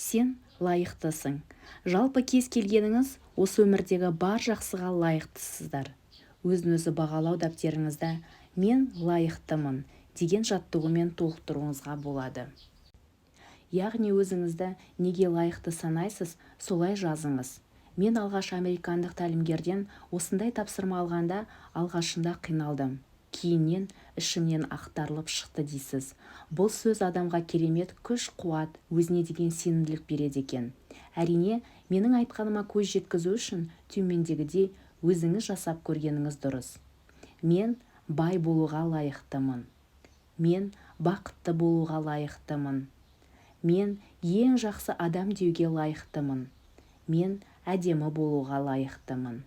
Сен лайықтысың. Жалпы кез келгеніңіз осы өмірдегі бар жақсыға лайықтысыздар. Өзін-өзі бағалау дәптеріңізді «Мен лайықтымын» деген жаттығумен толықтыруыңызға болады. Яғни өзіңізді неге лайықты санайсыз, солай жазыңыз. Мен алғаш американдық тәлімгерден осындай тапсырма алғанда алғашында қиналдым. Кейіннен ішімнен ақтарылып шықты дейсіз. Бұл сөз адамға керемет күш-қуат, өзіне деген сенімділік береді екен. Әрине, менің айтқаныма көз жеткізу үшін төмендегідей өзіңіз жасап көргеніңіз дұрыс. Мен бай болуға лайықтымын. Мен бақытты болуға лайықтымын. Мен ең жақсы адам деуге лайықтымын. Мен әдемі болуға лайықтымын.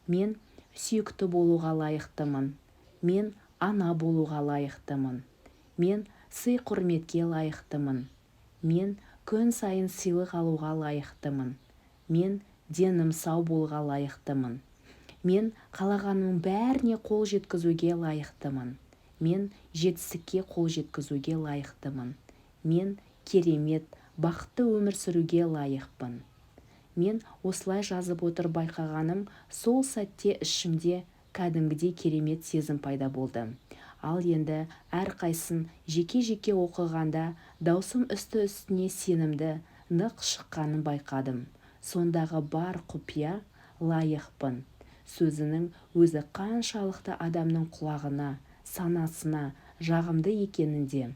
Мен сүйікті болуға лайықтымын. Мен ана болуға лайықтымын. Мен сый-құрметке лайықтымын. Мен күн сайын сыйлық алуға лайықтымын. Мен денім сау болуға лайықтымын. Мен қалағанымның бәріне қол жеткізуге лайықтымын. Мен жетістікке қол жеткізуге лайықтымын. Мен керемет, бақытты өмір сүруге лайықпын. Мен осылай жазып отыр байқағаным, сол сәтте ішімде кәдімгідей керемет сезім пайда болды. Ал енді әрқайсын жеке-жеке оқығанда даусым үсті-үстіне сенімді, нық шыққанын байқадым. Сондағы бар құпия лайықпын сөзінің өзі қаншалықты адамның құлағына, санасына жағымды екенінде.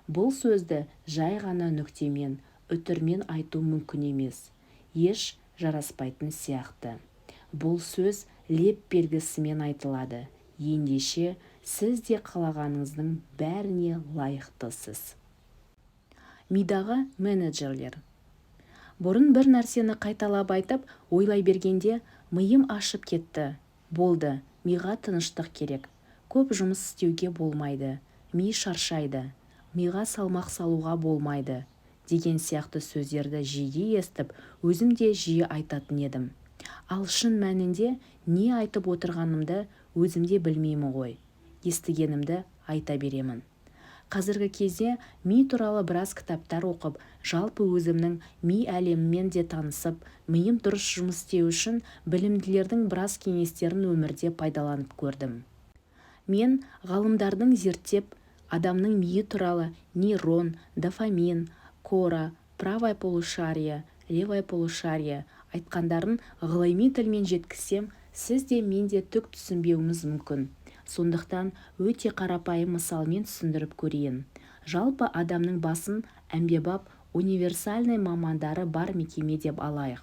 Бұл сөзді жай ғана нүктемен, үтірмен айту мүмкін емес. Еш жараспайтын сияқты. Бұл сөз леп белгісімен айтылады. Ендеше сіз де қалағаныңыздың бәріне лайықтысыз. Мидағы менеджерлер. Бұрын бір нәрсені қайталап айтып, ойлай бергенде миым ашып кетті. Болды, миға тыныштық керек. Көп жұмыс істеуге болмайды. Ми шаршайды. Миға салмақ салуға болмайды. Деген сияқты сөздерді жиі естіп, өзім де жиі айтатын едім. Ал шын мәнінде не айтып отырғанымды өзімде білмеймін ғой. Естігенімді айта беремін. Қазіргі кезде ми туралы біраз кітаптар оқып, жалпы өзімнің ми әлемімен де танысып, миым дұрыс жұмыс істеу үшін білімділердің біраз кеңестерін өмірде пайдаланып көрдім. Мен ғалымдардың зерттеп, адамның миы туралы нейрон, дофамин, кора, правое полушарие, левое полушарие айтқандарын ғылыми тілмен жеткізсем, сіз де мен де түк түсінбеуіміз мүмкін. Сондықтан өте қарапайым мысалмен түсіндіріп көрейін. Жалпы адамның басын әмбебап универсальный мамандары бар мекеме деп алайық.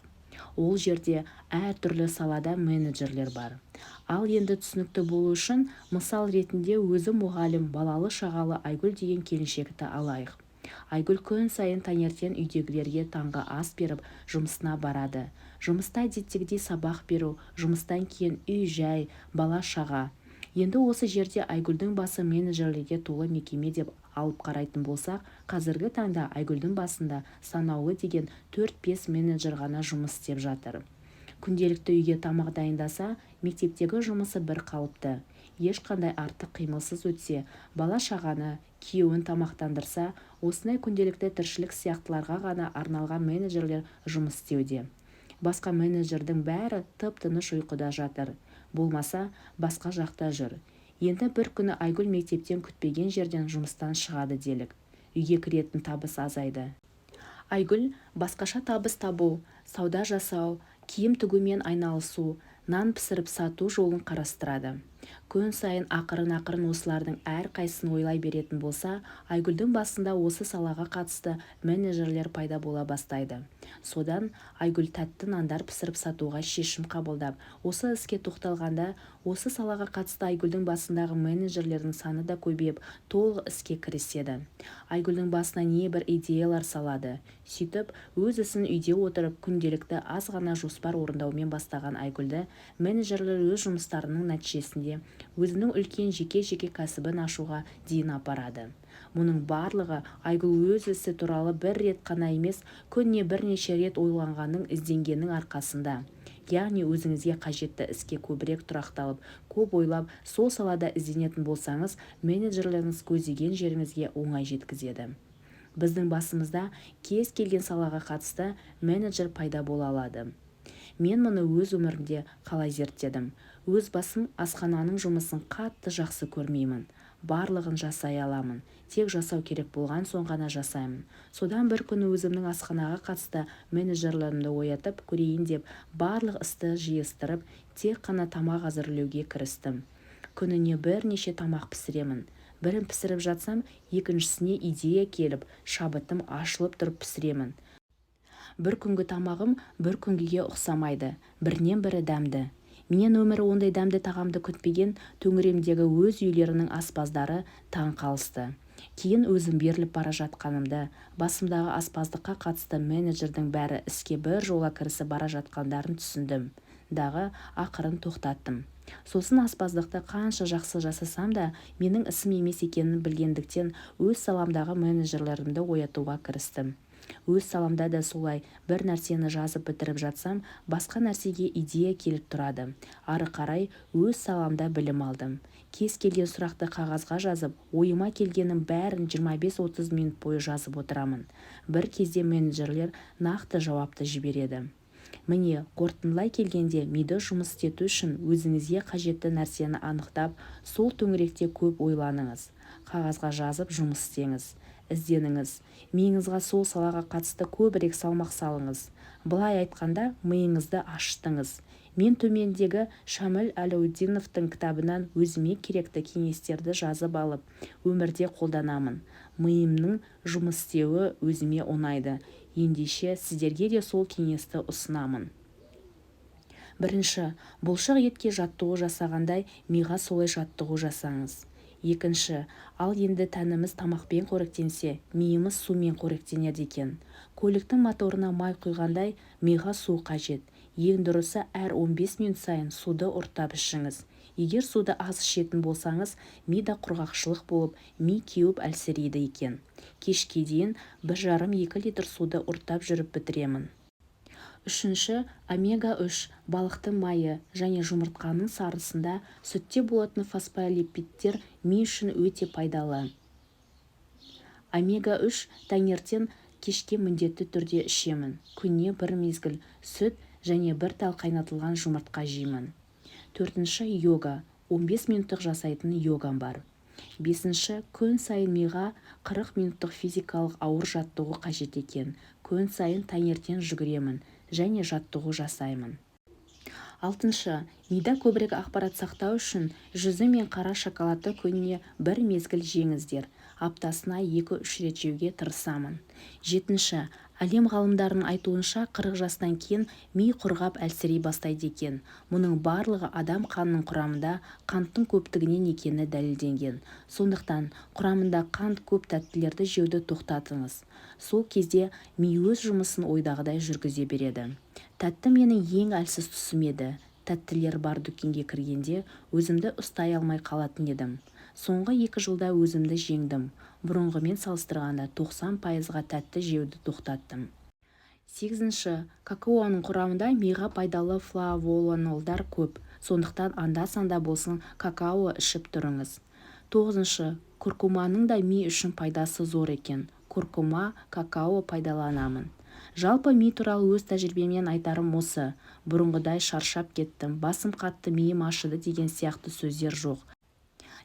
Ол жерде әртүрлі салада менеджерлер бар. Ал енді түсінікті болу үшін мысал ретінде өзі мұғалім балалы шағалы Айгүл деген келіншекті алайық. Айгүл күн сайын таңертең үйдегілерге таңғы ас беріп, жұмысына барады. Жұмыста әдеттегідей сабақ беру, жұмыстан кейін үй-жай, бала-шаға. Енді осы жерде Айгүлдің басы менеджерлерге толы мекеме деп алып қарайтын болсақ, қазіргі таңда Айгүлдің басында санаулы деген 4-5 менеджер ғана жұмыс істеп жатыр. Күнделікті үйге тамақ дайындаса, мектептегі жұмысы бір қалыпты. Ешқандай артық қимылсыз өтсе, бала-шағаны, күйеуін тамақтандырса, осындай күнделікті тіршілік сияқтыларға ғана арналған менеджерлер жұмыс істеуде. Басқа менеджердің бәрі тып-тыныш ұйқыда жатыр. Болмаса, басқа жақта жүр. Енді бір күні Айгүл мектептен күтпеген жерден жұмыстан шығады делік. Үйге кіретін табыс азайды. Айгүл басқаша табыс табу, сауда жасау, киім тігумен айналысу, нан пісіріп сату жолын қарастырады. Күн сайын ақырын-ақырын осылардың әрқайсысын ойлай беретін болса, Айгүлдің басында осы салаға қатысты менеджерлер пайда бола бастайды. Содан Айгүл тәтті нандар пісіріп сатуға шешім қабылдап, осы іске тоқталғанда, осы салаға қатысты Айгүлдің басындағы менеджерлердің саны да көбейіп, толық іске кіріседі. Айгүлдің басына небір идеялар салады. Сөйтіп, өз ісін үйде отырып, күнделікті аз ғана жоспар орындаумен бастаған Айгүлді менеджерлер өз жұмыстарының нәтижесінде өзінің үлкен жеке-жеке кәсібін ашуға дейін апарады. Мұның барлығы Айгүл өз ісі туралы бір рет қана емес, күніне бірнеше рет ойланғанның, ізденгеннің арқасында. Яғни өзіңізге қажетті іске көбірек тұрақталып, көп ойлап, сол салада ізденетін болсаңыз, менеджерлеріңіз көздеген жеріңізге оңай жеткізеді. Біздің басымызда кез келген салаға қатысты менеджер пайда бола алады. Мен мұны өз өмірімде қалай зерттедім? Өз басым асхананың жұмысын қатты жақсы көрмеймін. Барлығын жасай аламын. Тек жасау керек болған соң ғана жасаймын. Содан бір күні өзімнің асханаға қатысты менеджерлерімді оятып көрейін деп барлық істі жиыстырып, тек қана тамақ әзірлеуге кірістім. Күніне бірнеше тамақ пісіремін. Бірін пісіріп жатсам, екіншісіне идея келіп, шабытым ашылып тұрып пісіремін. Бір күнгі тамағым бір күнгіге ұқсамайды, бірінен бірі дәмді. Менен өмірі ондай дәмді тағамды күтпеген төңірегімдегі өз үйлерінің аспаздары таң қалысты. Кейін өзім беріліп бара жатқанымды, басымдағы аспаздыққа қатысты менеджердің бәрі іске бір жола кірісіп бара жатқандарын түсіндім. Дағы ақырын тоқтаттым. Сосын аспаздықты қанша жақсы жасасам да, менің ісім емес екенін білгендіктен өз саламдағы менеджерлерімді оятуға кірістім. Өз саламда да солай, бір нәрсені жазып бітіріп жатсам, басқа нәрсеге идея келіп тұрады. Ары қарай өз саламда білім алдым. Кез келген сұрақты қағазға жазып, ойыма келгеннің бәрін 25-30 минут бойы жазып отырамын. Бір кезде менеджерлер нақты жауапты жібереді. Міне, қорытындылай келгенде, миды жұмыс істету үшін өзіңізге қажетті нәрсені анықтап, сол төңіректе көп ойланыңыз. Қағазға жазып жұмыс істеңіз. Ізденіңіз. Миыңызға сол салаға қатысты көбірек салмақ салыңыз. Былай айтқанда, миыңызды аштыңыз. Мен төмендегі Шамил Әлеудиновтың кітабынан өзіме керекті кеңестерді жазып алып, өмірде қолданамын. Миымның жұмыс істеуі өзіме ұнайды. Ендеше сіздерге де сол кеңесті ұсынамын. Бірінші, бұлшық етке жаттығу жасағандай, миға солай жаттығу жасаңыз. Екінші, ал енді тәніміз тамақпен қоректенсе, миымыз сумен қоректенеді екен. Көліктің моторына май құйғандай, миға су қажет. Ең дұрысы әр 15 минут сайын суды ұрттап ішіңіз. Егер суды аз ішетін болсаңыз, мида құрғақшылық болып, ми кеуіп әлсірейді екен. Кешке дейін 1,5-2 литр суды ұрттап жүріп бітіремін. Үшінші, омега-3 балықтың майы және жұмыртқаның сарысында сүтте болатын фосфолипидтер ми үшін өте пайдалы. Омега-3 таңертең кешке міндетті түрде ішемін. Күніне бір мезгіл сүт және бір тал қайнатылған жұмыртқа жеймін. Төртінші, йога. 15 минуттық жасайтын йогам бар. Бесінші, күн сайын миға 40 минуттық физикалық ауыр жаттығу қажет екен. Күн сайын таңертең жүгіремін және жаттығу жасаймын. Алтыншы, мида көбірек ақпарат сақтау үшін жүзі мен қара шоколадты күніне бір мезгіл жеңіздер. Аптасына 2-3 рет жеуге тырысамын. Жетінші, әлем ғалымдарының айтуынша 40 жастан кейін ми құрғап әлсірей бастайды екен. Мұның барлығы адам қанының құрамында қанттың көптігінен екені дәлелденген. Сондықтан құрамында қант көп тәттілерді жеуді тоқтатыңыз. Сол кезде ми өз жұмысын ойдағыдай жүргізе береді. Тәтті менің ең әлсіз тұсым еді. Тәттілер бар дүкенге кіргенде өзімді ұстай алмай қалатын едім. Соңғы 2 жылда өзімді жеңдім. Бұрынғымен салыстырғанда 90%-ға тәтті жеуді тоқтаттым. Сегізінші, какаоның құрамында миға пайдалы флавонолдар көп. Сондықтан анда-санда болсын какао ішіп тұрыңыз. Тоғызыншы, куркуманың да ми үшін пайдасы зор екен. Куркума, какао пайдаланамын. Жалпы ми туралы өз тәжірибемнен айтарым осы. Бұрынғыдай шаршап кеттім, басым қатты, миым ашыды деген сияқты сөздер жоқ.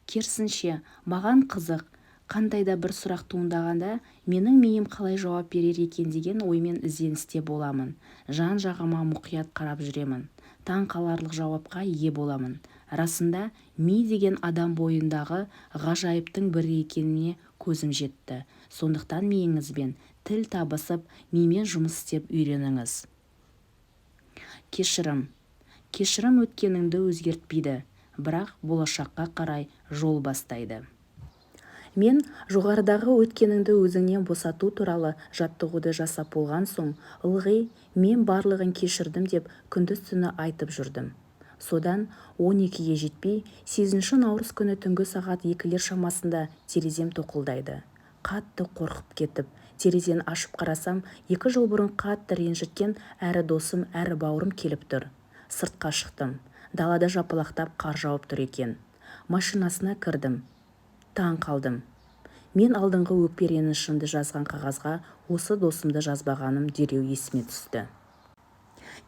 Керісінше, маған қызық, қандай да бір сұрақ туындағанда, менің миым қалай жауап берер екен деген оймен ізденісте боламын. Жан-жағыма мұқият қарап жүремін. Таң қаларлық жауапқа ие боламын. Расында, ми деген адам бойындағы ғажайыптың бірі екеніне көзім жетті. Сондықтан миыңызбен тіл табысып, мимен жұмыс істеп үйреніңіз. Кешірім. Кешірім өткеніңді өзгертпейді, бірақ болашаққа қарай жол бастайды. Мен жоғарыдағы өткеніңді өзіңнен босату туралы жаттығуды жасап болған соң, ылғи мен барлығын кешірдім деп күндіз-түні айтып жүрдім. Содан 12-ге жетпей, 8 наурыз күні түнгі сағат 2-лер шамасында терезем тоқылдайды. Қатты қорқып кетіп, терезені ашып қарасам, 2 жыл бұрын қатты ренжіткен әрі досым, әрі бауырым келіп тұр. Сыртқа шықтым. Далада жапалақтап қар жауып тұр екен. Машинасына кірдім. Таң қалдым. Мен алдыңғы өкпе ренішімді жазған қағазға осы досымды жазбағаным дереу есіме түсті.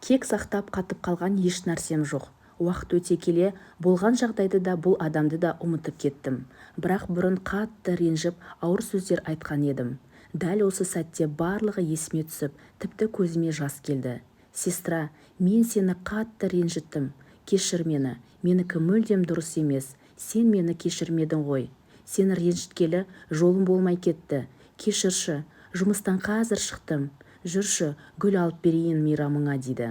Кек сақтап қатып қалған еш нәрсем жоқ. Уақыт өте келе болған жағдайды да бұл адамды да ұмытып кеттім. Бірақ бұрын қатты ренжіп, ауыр сөздер айтқан едім. Дәл осы сәтте барлығы есіме түсіп, тіпті көзіме жас келді. Сестра, мен сені қатты ренжіттім. Кешір мені, менікі мүлдем дұрыс емес. Сен мені кешірмедің ғой. Сені ренжіткелі жолым болмай кетті. Кешірші, жұмыстан қазір шықтым. Жүрші, гүл алып берейін мейрамыңа дейді.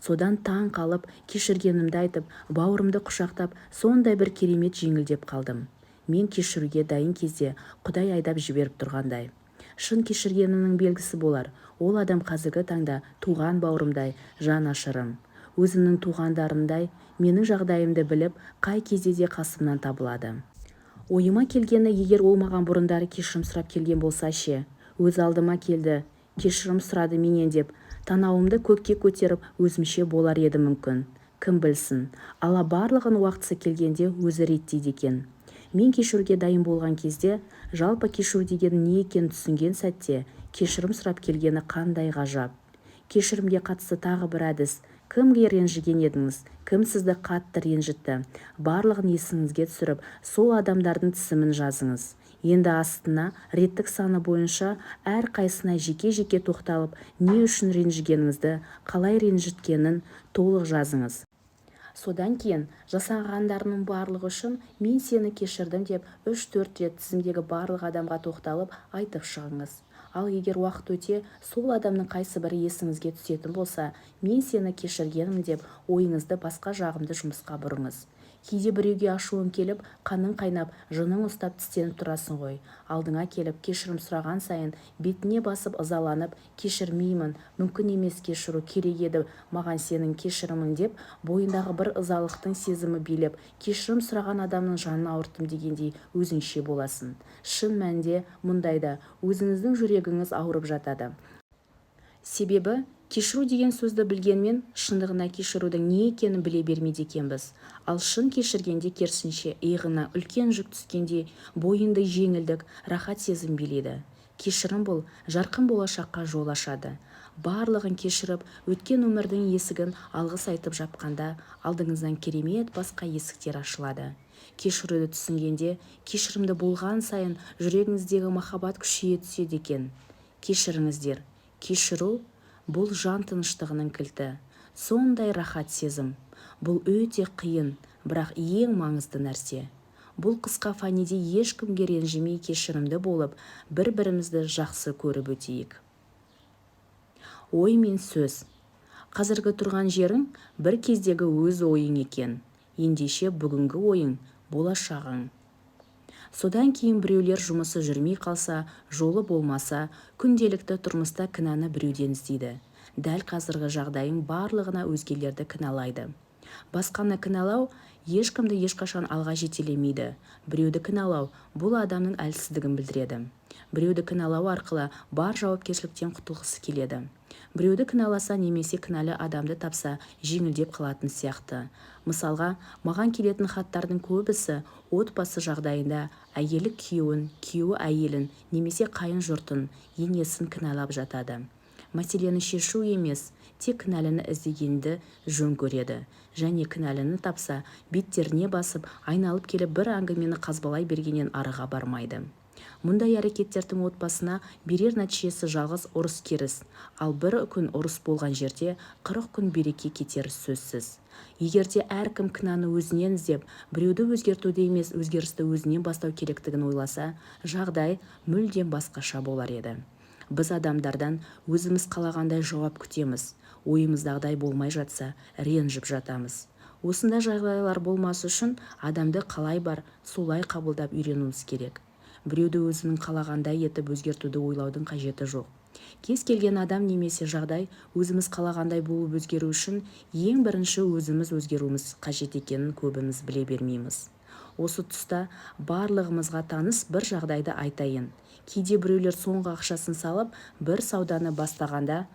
Содан таң қалып, кешіргенімді айтып, бауырымды құшақтап, сондай бір керемет жеңілдеп қалдым. Мен кешіруге дайын кезде Құдай айдап жіберіп тұрғандай. Шын кешіргенімнің белгісі болар. Ол адам қазіргі таңда туған бауырымдай, жан ашырым. Өзімнің туғандарымдай, менің жағдайымды біліп, қай кезде де қасымнан табылады. Ойыма келгені, егер ол маған бұрындары кешірім сұрап келген болса ше, өз алдыма келді, кешірім сұрады менен деп, танауымды көкке көтеріп өзімше болар еді мүмкін. Кім білсін, Алла барлығын уақытысы келгенде өзі реттейді екен. Мен кешіруге дайын болған кезде, жалпы кешіру деген не екенін түсінген сәтте, кешірім сұрап келгені қандай ғажап. Кешірімге қатысты тағы бір әдіс. Кімге ренжіген едіңіз? Кім сізді қатты ренжітті? Барлығын есіңізге түсіріп, сол адамдардың тізімін жазыңыз. Енді астына реттік саны бойынша әр қайсына жеке-жеке тоқталып, не үшін ренжігеніңізді, қалай ренжіткенін толық жазыңыз. Содан кейін жасағандарының барлығы үшін мен сені кешірдім деп 3-4 рет тізімдегі барлық адамға тоқталып айтып шығыңыз. Ал егер уақыт өте сол адамның қайсы бірі есіңізге түсетін болса, мен сені кешіргенмін деп ойыңызды басқа жағымды жұмысқа бұрыңыз. Кейде біреуге ашуың келіп, қаның қайнап, жының ұстап тістеніп тұрасың ғой. Алдыңа келіп кешірім сұраған сайын бетіне басып ызаланып, кешірмеймін, мүмкін емес кешіру керек еді маған сенің кешірімің деп, бойындағы бір ызалықтың сезімі билеп, кешірім сұраған адамның жанын ауырттым дегендей өзіңше боласың. Шын мәнінде мұндайда өзіңіздің жүрегіңіз ауырып жатады. Себебі кешіру деген сөзді білгенмен шындығына кешірудің не екенін біле бермейді екенбіз. Ал шын кешіргенде керісінше иығына үлкен жүк түскенде бойында жеңілдік, рахат сезім билейді. Кешірім бұл жарқын болашаққа жол ашады. Барлығын кешіріп, өткен өмірдің есігін алғыс айтып жапқанда, алдыңыздан керемет басқа есіктер ашылады. Кешіруді түсінгенде, кешірімді болған сайын жүрегіңіздегі махаббат күшейе түседі екен. Кешіріңіздер. Кешіру бұл жан тыныштығының кілті. Сондай рахат сезім. Бұл өте қиын, бірақ ең маңызды нәрсе. Бұл қысқа фәниде ешкімге ренжімей кешірімді болып, бір-бірімізді жақсы көріп өтейік. Ой мен сөз. Қазіргі тұрған жерің бір кездегі өз ойың екен. Ендеше бүгінгі ойың болашағың. Содан кейін біреулер жұмысы жүрмей қалса, жолы болмаса, күнделікті тұрмыста кінәні біреуден іздейді. Дәл қазіргі жағдайың барлығына өзгелерді кінәлайды. Басқаны кінәлау ешкімді ешқашан алға жетелемейді. Біреуді кінәлау бұл адамның әлсіздігін білдіреді. Біреуді кінәлау арқылы бар жауапкершіліктен құтылғысы келеді. Біреуді кінәласа немесе кінәлі адамды тапса жеңілдеп қалатын сияқты. Мысалға, маған келетін хаттардың көбісі отбасы жағдайында әйелі күйеуін, күйеуі әйелін немесе қайын жұртын, енесін кінәлап жатады. Мәселені шешу емес, тек кінәліні іздегенді жөн көреді. Және кінәліні тапса, беттеріне басып, айналып келіп бір әңгімені қазбалай бергеннен арыға бармайды. Мұндай әрекеттердің отбасына берер нәтижесі жалғыз ұрыс керіс, ал бір күн ұрыс болған жерде 40 күн береке кетері сөзсіз. Егерде әркім кінәні өзінен іздеп, біреуді өзгертуді емес, өзгерісті өзінен бастау керектігін ойласа, жағдай мүлдем басқаша болар еді. Біз адамдардан өзіміз қалағандай жауап күтеміз. Ойымыздағыдай болмай жатса, ренжіп жатамыз. Осындай жағдайлар болмас үшін адамды қалай бар, солай қабылдап үйренуіміз керек. Біреуді өзінің қалағандай етіп өзгертуді ойлаудың қажеті жоқ. Кез келген адам немесе жағдай өзіміз қалағандай болып өзгеру үшін ең бірінші өзіміз өзгеруіміз қажет екенін көбіміз біле бермейміз. Осы тұста барлығымызға таныс бір жағдайды айтайын. Кейде біреулер соңғы ақшасын салып, бір сауданы бастағанда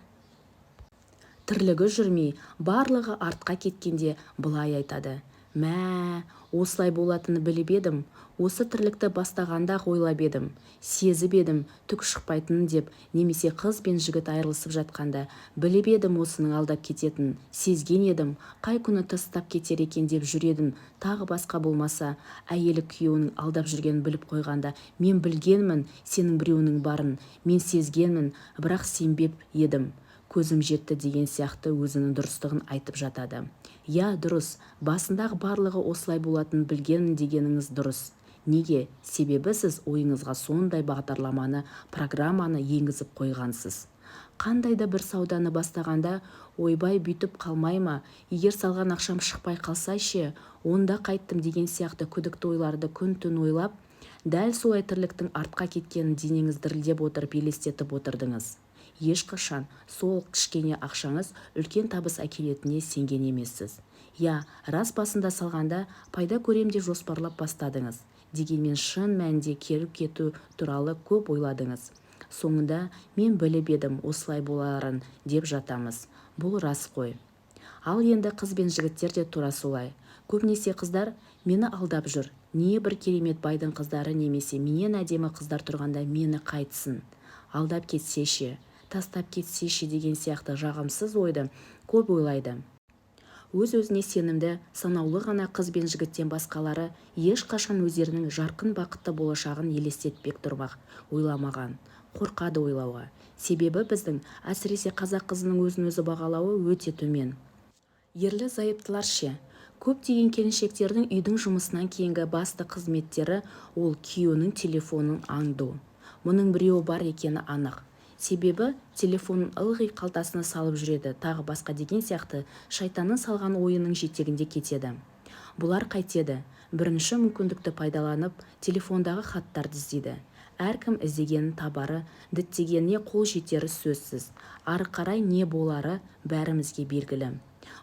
тірлігі жүрмей, барлығы артқа кеткенде былай айтады: Мә, осылай болатыны біліп едім, осы тірлікті бастағанда-ақ ойлап едім, сезіп едім түк шықпайтынын деп, немесе қыз бен жігіт айырылысып жатқанда біліп едім осының алдап кететінін, сезген едім, қай күні тастап кетер екен деп жүр едім. Тағы басқа болмаса, әйелі күйеуінің алдап жүргенін біліп қойғанда, мен білгенмін сенің біреуінің барын, мен сезгенмін, бірақ сенбеп едім. Көзім жетті деген сияқты өзінің дұрыстығын айтып жатады. Я, дұрыс, басындағы барлығы осылай болатынын білгенмін дегеніңіз дұрыс. Неге? Себебі сіз ойыңызға сондай бағдарламаны, программаны енгізіп қойғансыз. Қандай да бір сауданы бастағанда, ойбай бүйтіп қалмай ма, егер салған ақшам шықпай қалса ше, онда қайттым деген сияқты күдікті ойларды күн-түн ойлап, дәл солай тірліктің артқа кеткенін денеңіз дірілдеп отырып елестетіп отырдыңыз. Ешқашан сол кішкене ақшаңыз үлкен табыс әкелетініне сенген емессіз. Я, рас басында салғанда пайда көрем деп жоспарлап бастадыңыз. Дегенмен шын мәнінде келіп кету туралы көп ойладыңыз. Соңында мен біліп едім осылай боларын деп жатамыз. Бұл рас қой. Ал енді қыз бен жігіттер де тура солай. Көбінесе қыздар мені алдап жүр. Не бір керемет байдың қыздары немесе менен әдемі қыздар тұрғанда мені қайтсын. Алдап кетсе ше, тастап кетсе ше деген сияқты жағымсыз ойды көп ойлайды. Өз-өзіне сенімді, санаулы ғана қыз бен жігіттен басқалары ешқашан өздерінің жарқын бақытты болашағын елестетпек тұрмақ, ойламаған, қорқады ойлауға. Себебі біздің, әсіресе қазақ қызының өзін-өзі бағалауы өте төмен. Ерлі-зайыптылар ше, көптеген келіншектердің үйдің жұмысынан кейінгі басты қызметтері ол күйеуінің телефонын аңду. Мұның біреуі бар екені анық. Себебі телефонын ылғи қалтасына салып жүреді, тағы басқа деген сияқты шайтанның салған ойының жетегінде кетеді. Бұлар қайтеді? Бірінші мүмкіндікті пайдаланып, телефондағы хаттарды іздейді. Әркім іздегенін табары, діттегеніне қол жетері сөзсіз. Ары қарай не болары бәрімізге белгілі.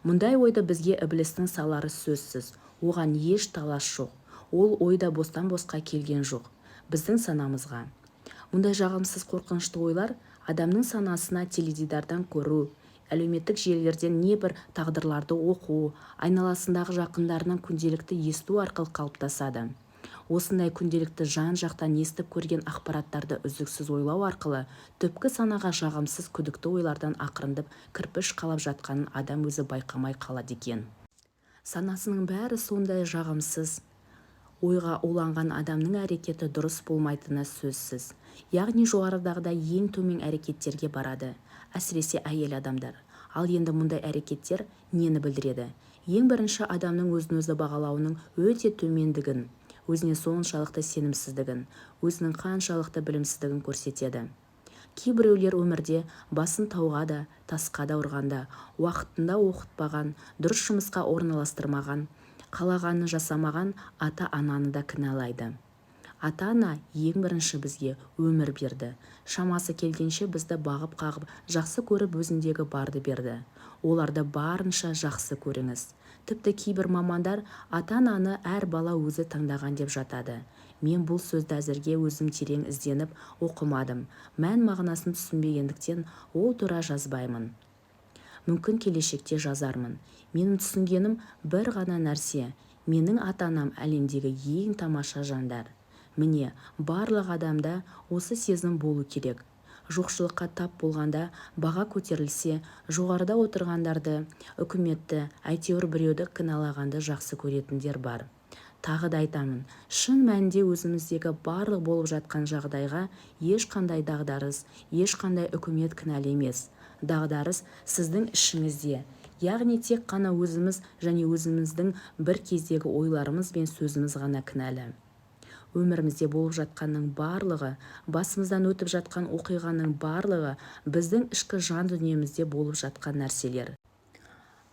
Мұндай ойды бізге іблістің салары сөзсіз. Оған еш талас жоқ. Ол ойда бостан-босқа келген жоқ. Біздің санамызға. Мұндай жағымсыз қорқынышты ойлар адамның санасына теледидардан көру, әлеуметтік желілерден небір тағдырларды оқу, айналасындағы жақындарынан күнделікті есту арқылы қалыптасады. Осындай күнделікті жан-жақтан естіп көрген ақпараттарды үздіксіз ойлау арқылы түпкі санаға жағымсыз күдікті ойлардан ақырындап кірпіш қалап жатқанын адам өзі байқамай қалады екен. Санасының бәрі сондай жағымсыз ойға уланған адамның әрекеті дұрыс болмайтыны сөзсіз. Яғни жоғарыдағыдай ең төмен әрекеттерге барады, әсіресе әйел адамдар. Ал енді мұндай әрекеттер нені білдіреді? Ең бірінші адамның өзін-өзі бағалауының өте төмендігін, өзіне соншалықты сенімсіздігін, өзінің қаншалықты білімсіздігін көрсетеді. Кейбіреулер өмірде басын тауға да, тасқа да ұрғанда, уақытында оқытпаған, дұрыс жұмысқа орналастырмаған, қалағанын жасамаған ата-ананы да кінәлайды. Ата-ана ең бірінші бізге өмір берді. Шамасы келгенше бізді бағып-қағып, жақсы көріп өзіндегі барды берді. Оларды барынша жақсы көріңіз. Тіпті кейбір мамандар ата-ананы әр бала өзі таңдаған деп жатады. Мен бұл сөзді әзірге өзім терең ізденіп оқымадым. Мән мағынасын түсінбегендіктен ол тура жазбаймын. Мүмкін келешекте жазармын. Менің түсінгенім бір ғана нәрсе. Менің ата-анам әлемдегі ең тамаша жандар. Міне, барлық адамда осы сезім болу керек. Жоқшылыққа тап болғанда баға көтерілсе, жоғарыда отырғандарды, үкіметті, әйтеуір біреуді кінәлағанды жақсы көретіндер бар. Тағы да айтамын, шын мәнінде өзіміздегі барлық болып жатқан жағдайға ешқандай дағдарыс, ешқандай үкімет кінәлі емес. Дағдарыс сіздің ішіңізде. Яғни тек қана өзіміз және өзіміздің бір кездегі ойларымыз бен сөзіміз ғана кінәлі. Өмірімізде болып жатқанның барлығы, басымыздан өтіп жатқан оқиғаның барлығы біздің ішкі жан дүниемізде болып жатқан нәрселер.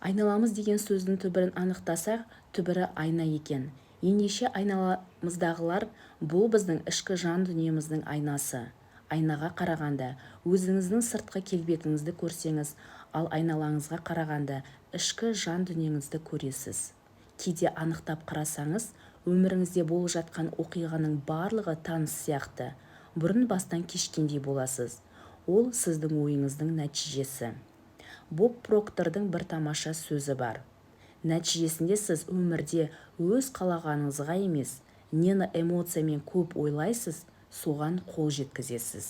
Айналамыз деген сөздің түбірін анықтасақ, түбірі айна екен. Ендеше айналамыздағылар бұл біздің ішкі жан дүниеміздің айнасы. Айнаға қарағанда өзіңіздің сыртқы келбетіңізді көрсеңіз, ал айналаңызға қарағанда ішкі жан дүниеңізді көресіз. Кейде анықтап қарасаңыз, өміріңізде болып жатқан оқиғаның барлығы таныс сияқты, бұрын бастан кешкендей боласыз. Ол сіздің ойыңыздың нәтижесі. Боб Проктордың бір тамаша сөзі бар. Нәтижесінде сіз өмірде өз қалағаныңызға емес, нені эмоциямен көп ойлайсыз, соған қол жеткізесіз.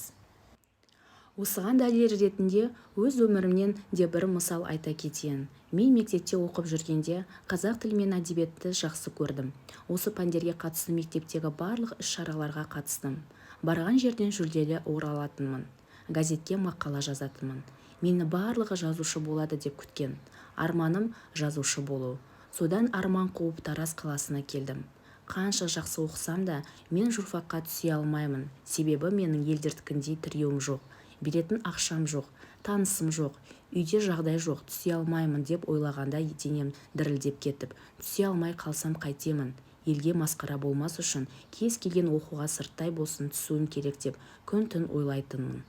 Осыған дәлел ретінде өз өмірімнен де бір мысал айта кетейін. Мен мектепте оқып жүргенде қазақ тілі мен әдебиетті жақсы көрдім. Осы пәндерге қатысты мектептегі барлық іс-шараларға қатыстым. Барған жерден жүлделі оралатынмын. Газетке мақала жазатынмын. Мені барлығы жазушы болады деп күткен. Арманым жазушы болу. Содан арман қуып Тараз қаласына келдім. Қанша жақсы оқысам да, мен журфакқа түсе алмаймын. Себебі менің елдердікіндей тіреуім жоқ. Беретін ақшам жоқ, танысым жоқ, үйде жағдай жоқ, түсе алмаймын деп ойлағанда денем дірілдеп кетіп, түсе алмай қалсам қайтемін. Елге масқара болмас үшін кез келген оқуға сырттай болсын түсуім керек деп күн-түн ойлайтынмын.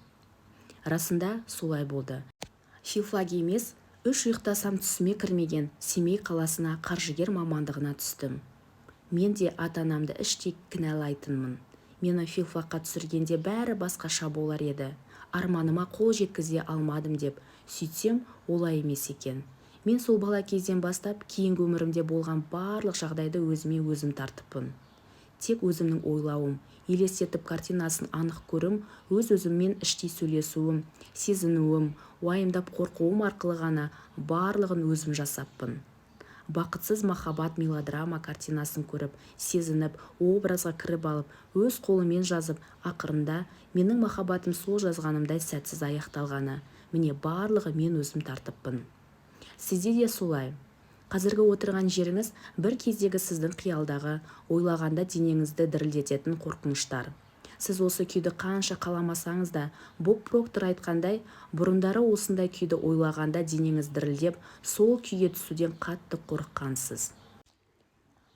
Расында солай болды. Филфагы емес, 3 ұйықтасам түсіме кірмеген Семей қаласына қаржыгер мамандығына түстім. Мен де ата-анамды іштей кінәлайтынмын. Мені филфакқа түсіргенде бәрі басқаша болар еді. Арманыма қол жеткізе алмадым деп, сөйтсем олай емес екен. Мен сол бала кезден бастап кейінгі өмірімде болған барлық жағдайды өзіме өзім тартыппын. Тек өзімнің ойлауым, елестетіп картинасын анық көрім, өз-өзіммен іштей сөйлесуім, сезінуім, уайымдап қорқуым арқылы ғана барлығын өзім жасаппын. Бақытсыз махаббат мелодрама картинасын көріп, сезініп, образға кіріп алып, өз қолымен жазып, ақырында менің махаббатым сол жазғанымдай сәтсіз аяқталғаны. Міне барлығы мен өзім тартыппын. Сізде де солай. Қазіргі отырған жеріңіз бір кездегі сіздің қиялдағы, ойлағанда денеңізді дірілдететін қорқыныштар. Сіз осы күйді қанша қаламасаңыз да, Боб Проктор айтқандай, бұрындары осындай күйді ойлағанда денеңіз дірілдеп, сол күйге түсуден қатты қорыққансыз.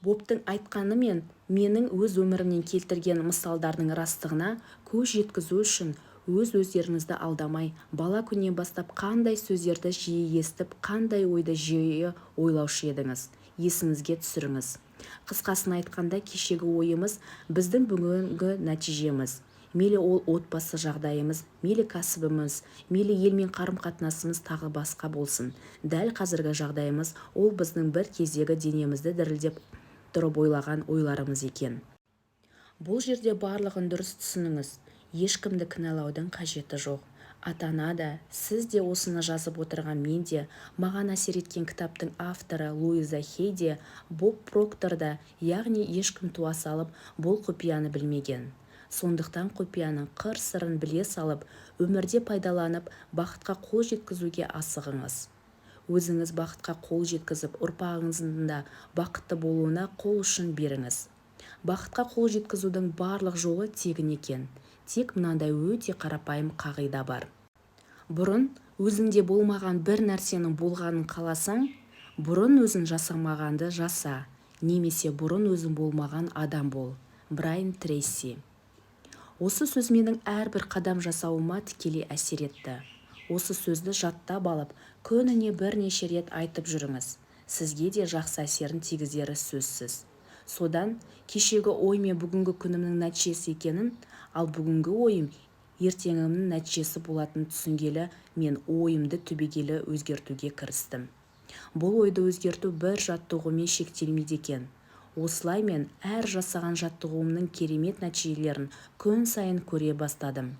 Бобтың айтқаны мен менің өз өмірімнен келтірген мысалдардың растығына көз жеткізу үшін өз-өздеріңізді алдамай, бала күннен бастап қандай сөздерді жиі естіп, қандай ойды жиі ойлаушы едіңіз, есіңізге түсіріңіз. Қысқасын айтқанда, кешегі ойымыз біздің бүгінгі нәтижеміз. Мейлі ол отбасы жағдайымыз, мейлі кәсібіміз, мейлі елмен қарым-қатынасымыз тағы басқа болсын. Дәл қазіргі жағдайымыз ол біздің бір кездегі денемізді дірілдеп тұрып ойлаған ойларымыз екен. Бұл жерде барлығын дұрыс түсініңіз. Ешкімді кінәлаудың қажеті жоқ. Ата-ана да, сіз де осыны жазып отырған мен де, маған әсер еткен кітаптың авторы Луиза Хей де, Боб Проктор да, яғни ешкім туа салып бұл құпияны білмеген. Сондықтан құпияның қыр-сырын біле салып, өмірде пайдаланып, бақытқа қол жеткізуге асығыңыз. Өзіңіз бақытқа қол жеткізіп, ұрпағыңыздың да бақытты болуына қол ұшын беріңіз. Бақытқа қол жеткізудің барлық жолы тегін екен. Тек мынандай өте қарапайым қағида бар. Бұрын өзіңде болмаған бір нәрсенің болғанын қаласаң, бұрын өзің жасамағанды жаса, немесе бұрын өзің болмаған адам бол. Брайан Трейси. Осы сөз менің әрбір қадам жасауыма тікелей әсер етті. Осы сөзді жаттап алып, күніне бірнеше рет айтып жүріңіз. Сізге де жақсы әсерін тигізері сөзсіз. Содан кешегі ой мен бүгінгі күнімнің нәтижесі екенін, ал бүгінгі ойым ертеңімнің нәтижесі болатын түсінгелі, мен ойымды түбегейлі өзгертуге кірістім. Бұл ойды өзгерту бір жаттығумен шектелмейді екен. Осылай мен әр жасаған жаттығуымның керемет нәтижелерін күн сайын көре бастадым.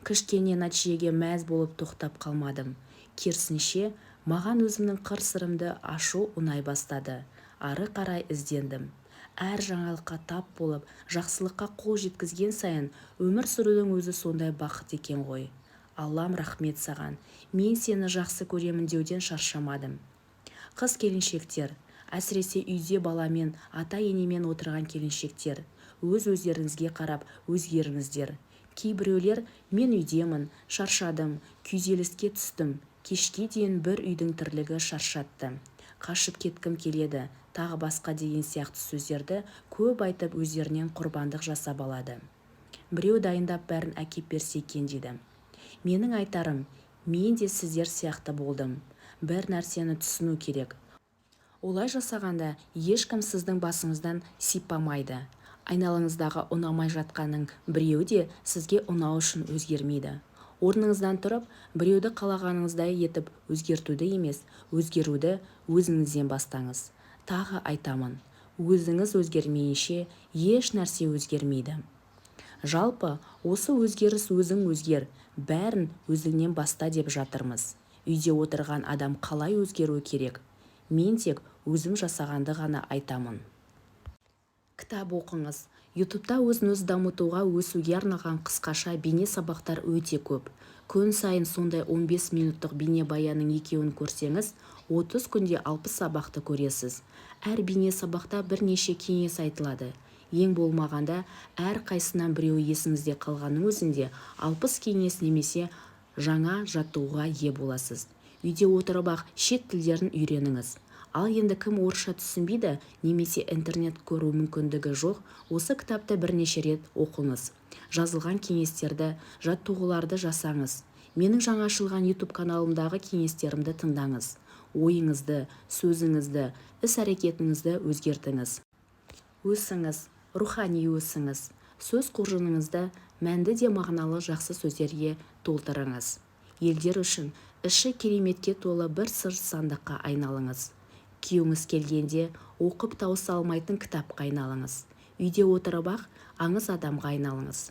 Кішкене нәтижеге мәз болып тоқтап қалмадым. Керісінше, маған өзімнің қыр-сырымды ашу ұнай бастады. Ары қарай іздендім. Әр жаңалыққа тап болып, жақсылыққа қол жеткізген сайын, өмір сүрудің өзі сондай бақыт екен ғой. Аллам рахмет саған, мен сені жақсы көремін деуден шаршамадым. Қыз келіншектер, әсіресе үйде баламен, ата-енемен отырған келіншектер, өз-өздеріңізге қарап өзгеріңіздер. Кейбіреулер, мен үйдемін, шаршадым, күйзеліске түстім, кешке дейін бір үйдің тірлігі шаршатты. Қашып кеткім келеді, тағы басқа деген сияқты сөздерді көп айтып өздерінен құрбандық жасап алады. Біреу дайындап бәрін әкеп берсе екен дейді. Менің айтарым, мен де сіздер сияқты болдым. Бір нәрсені түсіну керек. Олай жасағанда ешкім сіздің басыңыздан сипамайды. Айналаңыздағы ұнамай жатқанның біреуі де сізге ұнау үшін өзгермейді. Орныңыздан тұрып, біреуді қалағаныңыздай етіп өзгертуді емес, өзгеруді өзіңізден бастаңыз. Тағы айтамын, өзіңіз өзгермейінше еш нәрсе өзгермейді. Жалпы, осы өзгеріс өзің өзгер, бәрін өзіңнен баста деп жатырмыз. Үйде отырған адам қалай өзгеруі керек? Мен тек өзім жасағанды ғана айтамын. Кітап оқыңыз. Ютубта өзін-өзі дамытуға, өсуге арналған қысқаша бейне сабақтар өте көп. Күн сайын сондай 15 минуттық бейне баяның екеуін көрсеңіз, 30 күнде 60 сабақты көресіз. Әр бейне сабақта бірнеше кеңес айтылады. Ең болмағанда, әр қайсынан біреуі есіңізде қалғанның өзінде 60 кеңес немесе жаңа жаттығуға ие боласыз. Үйде отырып-ақ шет тілдерін үйреніңіз. Ал енді кім орысша түсінбейді немесе интернет көру мүмкіндігі жоқ, осы кітапты бірнеше рет оқыңыз. Жазылған кеңестерді, жаттығуларды жасаңыз. Менің жаңа ашылған YouTube каналымдағы кеңестерімді тыңдаңыз. Ойыңызды, сөзіңізді, іс-әрекетіңізді өзгертіңіз. Өсіңіз, рухани өсіңіз. Сөз қоржыныңызды мәнді де мағыналы жақсы сөздерге толтырыңыз. Елдер үшін іші кереметке толы бір сыр сандыққа айналыңыз. Күйеуіңіз келгенде оқып тауыса алмайтын кітапқа айналыңыз. Үйде отырып-ақ аңыз адамға айналыңыз.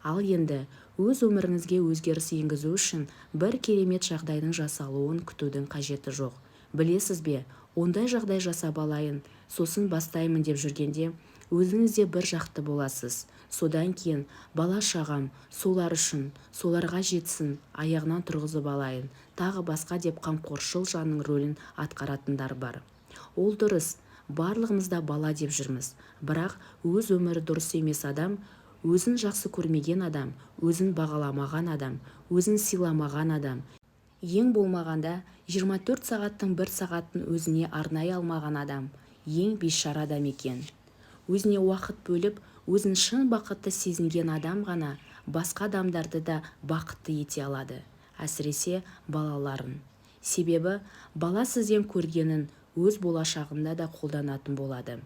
Ал енді өз өміріңізге өзгеріс енгізу үшін бір керемет жағдайдың жасалуын күтудің қажеті жоқ. Білесіз бе, ондай жағдай жасап алайын, сосын бастаймын деп жүргенде өзіңіз де бір жақты боласыз. Содан кейін бала шағам, солар үшін, соларға жетсін, аяғынан тұрғызып алайын, тағы басқа деп қамқоршыл жанның рөлін атқаратындар бар. Ол дұрыс, барлығымызда бала деп жүрміз, бірақ өз өмірі дұрыс емес адам, өзін жақсы көрмеген адам, өзін бағаламаған адам, өзін сыйламаған адам, ең болмағанда 24 сағаттың 1 сағатын өзіне арнай алмаған адам, ең бейшара адам екен. Өзіне уақыт бөліп, өзін шын бақытты сезінген адам ғана басқа адамдарды да бақытты ете алады, әсіресе балаларын. Себебі бала сізден көргенін өз болашағында да қолданатын болады.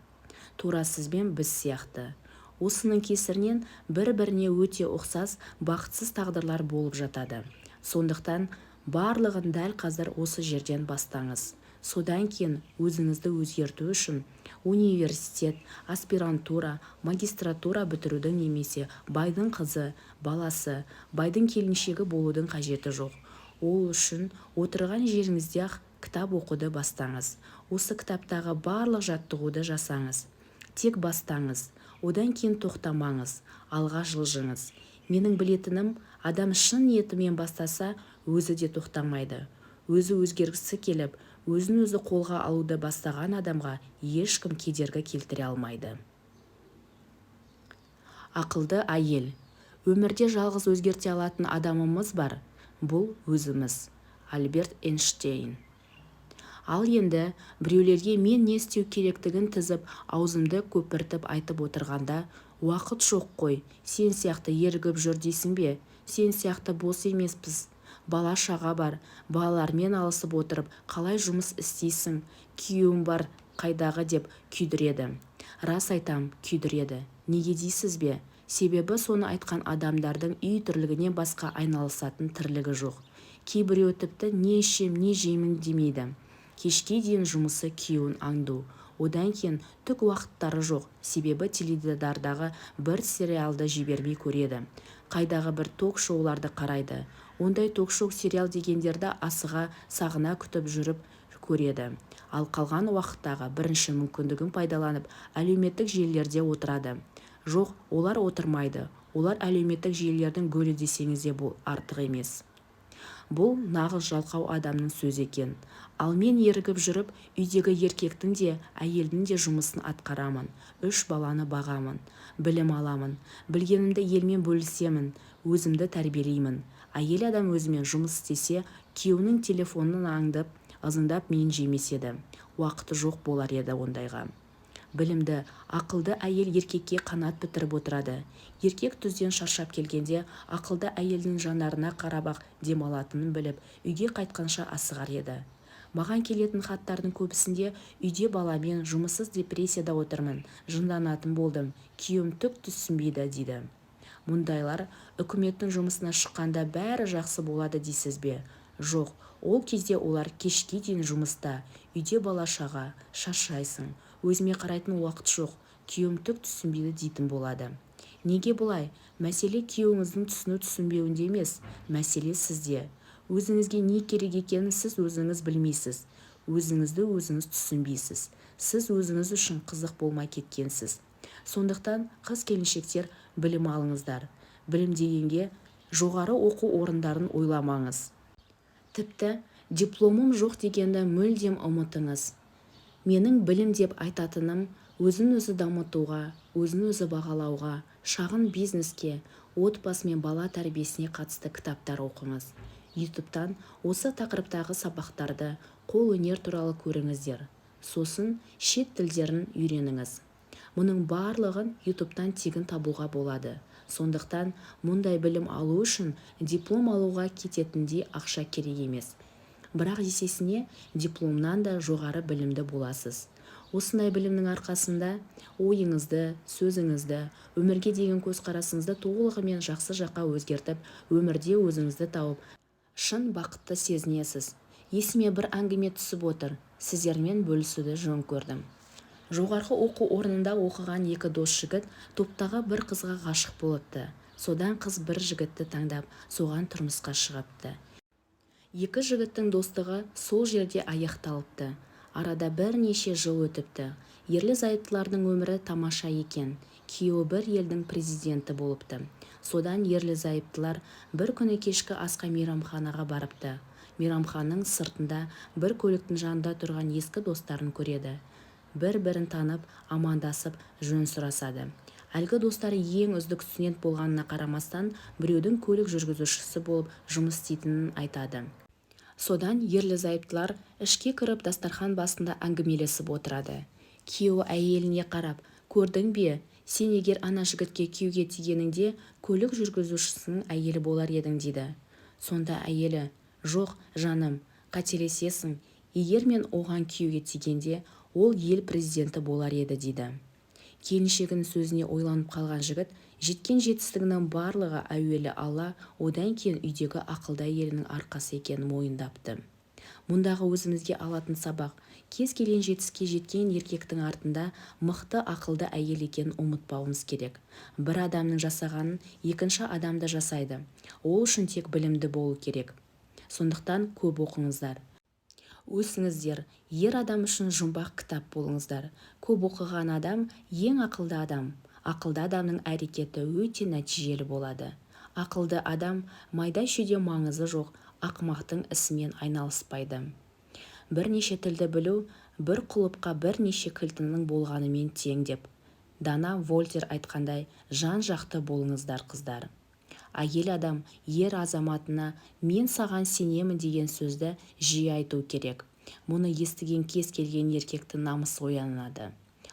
Тура сізбен біз сияқты. Осының кесірінен бір-біріне өте ұқсас, бақытсыз тағдырлар болып жатады. Сондықтан барлығын дәл қазір осы жерден бастаңыз. Содан кейін өзіңізді өзгерту үшін университет, аспирантура, магистратура бітірудің немесе байдың қызы, баласы, байдың келіншегі болудың қажеті жоқ. Ол үшін отырған жеріңізде-ақ кітап оқуды бастаңыз. Осы кітаптағы барлық жаттығуды жасаңыз. Тек бастаңыз, одан кейін тоқтамаңыз, алға жылжыңыз. Менің білетінім, адам шын ниетімен бастаса, өзі де тоқтамайды. Өзі өзгергісі келіп, өзін-өзі қолға алуды бастаған адамға ешкім кедергі келтіре алмайды. Ақылды әйел. Өмірде жалғыз өзгерте алатын адамымыз бар. Бұл өзіміз. Альберт Эйнштейн. Ал енді біреулерге мен не істеу керектігін тізіп, аузымды көпіртіп айтып отырғанда, уақыт жоқ қой, сен сияқты ерігіп жүр дейсің бе? Сен сияқты бос емеспіз. Бала шаға бар, балалармен алысып отырып, қалай жұмыс істейсің? Күйеуім бар, қайдағы деп күйдіреді. Рас айтам, күйдіреді. Неге дейсіз бе? Себебі соны айтқан адамдардың үй тірлігінен басқа айналысатын тірлігі жоқ. Кейбіреу тіпті не ішем, не жеймін демейді. Кешке дейін жұмысы күйеуін аңду. Одан кейін түк уақыттары жоқ, себебі теледидардағы бір сериалды жібермей көреді. Қайдағы бір ток-шоуларды қарайды. Ондай ток-шоу сериал дегендерді асыға, сағына күтіп жүріп көреді. Ал қалған уақыттағы бірінші мүмкіндігін пайдаланып, әлеуметтік желілерде отырады. Жоқ, олар отырмайды. Олар әлеуметтік желілердің гүлі десеңіз де бұл артық емес. Бұл нағыз жалқау адамның сөзі екен. Ал мен ерігіп жүріп, үйдегі еркектің де, әйелдің де жұмысын атқарамын. 3 баланы бағамын, білім аламын, білгенімді елмен бөлісемін, өзімді тәрбиелеймін. Әйел адам өзімен жұмыс істесе, күйеуінің телефонын аңдып, ызыңдап мен жемеседі. Уақыты жоқ болар еді ондайға. Білімді, ақылды әйел еркекке қанат бітіріп отырады. Еркек түзден шаршап келгенде, ақылды әйелдің жанарына қарап-ақ демалатынын біліп, үйге қайтқанша асығар еді. Маған келетін хаттардың көбісінде үйде баламен жұмыссыз депрессияда отырмын, жынданатын болдым, күйеуім түк түсінбейді дейді. Мұндайлар үкіметтің жұмысына шыққанда бәрі жақсы болады дейсіз бе? Жоқ, ол кезде олар кешке дейін жұмыста, үйде бала-шаға, шаршайсың, өзіме қарайтын уақыт жоқ, күйеуім түк түсінбейді дейтін болады. Неге бұлай? Мәселе күйеуіңіздің түсінбеуінде емес, мәселе сізде. Өзіңізге не керек екенін сіз өзіңіз білмейсіз. Өзіңізді өзіңіз түсінбейсіз. Сіз өзіңіз үшін қызық болмай кеткенсіз. Сондықтан қыз-келіншектер білім алыңыздар. Білім дегенге жоғары оқу орындарын ойламаңыз. Тіпті дипломым жоқ дегенді мүлдем ұмытыңыз. Менің білім деп айтатыным өзін-өзі дамытуға, өзін-өзі бағалауға, шағын бизнеске, отбасы мен бала тәрбиесіне қатысты кітаптар оқыңыз. ютубтан осы тақырыптағы сабақтарды, қолөнер туралы көріңіздер. Сосын шет тілдерін үйреніңіз. Мұның барлығын ютубтан тегін табуға болады. Сондықтан мұндай білім алу үшін диплом алуға кететіндей ақша керек емес. Бірақ есесіне дипломнан да жоғары білімді боласыз. Осындай білімнің арқасында ойыңызды, сөзіңізді, өмірге деген көзқарасыңызды толығымен жақсы жаққа өзгертіп, өмірде өзіңізді тауып, шын бақытты сезінесіз. Есіме бір әңгіме түсіп отыр. Сіздермен бөлісуді жөн көрдім. Жоғарғы оқу орнында оқыған екі дос жігіт топтағы бір қызға ғашық болыпты. Содан қыз бір жігітті таңдап, соған тұрмысқа шығыпты. Екі жігіттің достығы сол жерде аяқталыпты. Арада бірнеше жыл өтіпті. Ерлі-зайыптылардың өмірі тамаша екен. Күйеуі бір елдің президенті болыпты. Содан ерлі-зайыптылар бір күні кешкі асқа мейрамханаға барыпты. Мейрамхананың сыртында бір көліктің жанында тұрған ескі достарын көреді. Бір-бірін танып, амандасып, жөн сұрасады. Әлгі достары ең үздік студент болғанына қарамастан, біреудің көлік жүргізушісі болып жұмыс істейтінін айтады. Содан ерлі-зайыптылар ішке кіріп дастархан басында әңгімелесіп отырады. Күйеуі әйеліне қарап, көрдің бе, сен егер ана жігітке күйеуге тигеніңде көлік жүргізушісінің әйелі болар едің дейді. Сонда әйелі, жоқ, жаным, қателесесің, егер мен оған күйеуге тигенде, ол ел президенті болар еді дейді. Келіншегінің сөзіне ойланып қалған жігіт, жеткен жетістігінің барлығы әуелі Алла, одан кейін үйдегі ақылды әйелінің арқасы екенін мойындапты. Мұндағы өзімізге алатын сабақ, кез келген жетістікке жеткен еркектің артында мықты ақылды әйел екенін ұмытпауымыз керек. Бір адамның жасағанын екінші адам да жасайды. Ол үшін тек білімді болу керек. Сондықтан көп оқыңыздар. Өсіңіздер, ер адам үшін жұмбақ кітап болыңыздар. Көп оқыған адам ең ақылды адам. Ақылды адамның әрекеті өте нәтижелі болады. Ақылды адам майда-шүйде маңызы жоқ, ақымақтың ісімен айналыспайды. Бірнеше тілді білу, бір құлыпқа бірнеше кілтінің болғанымен тең деп. Дана Вольтер айтқандай, жан-жақты болыңыздар, қыздар. Әйел адам ер азаматына мен саған сенемін деген сөзді жиі айту керек. Мұны естіген кез келген еркектің намысы оянады.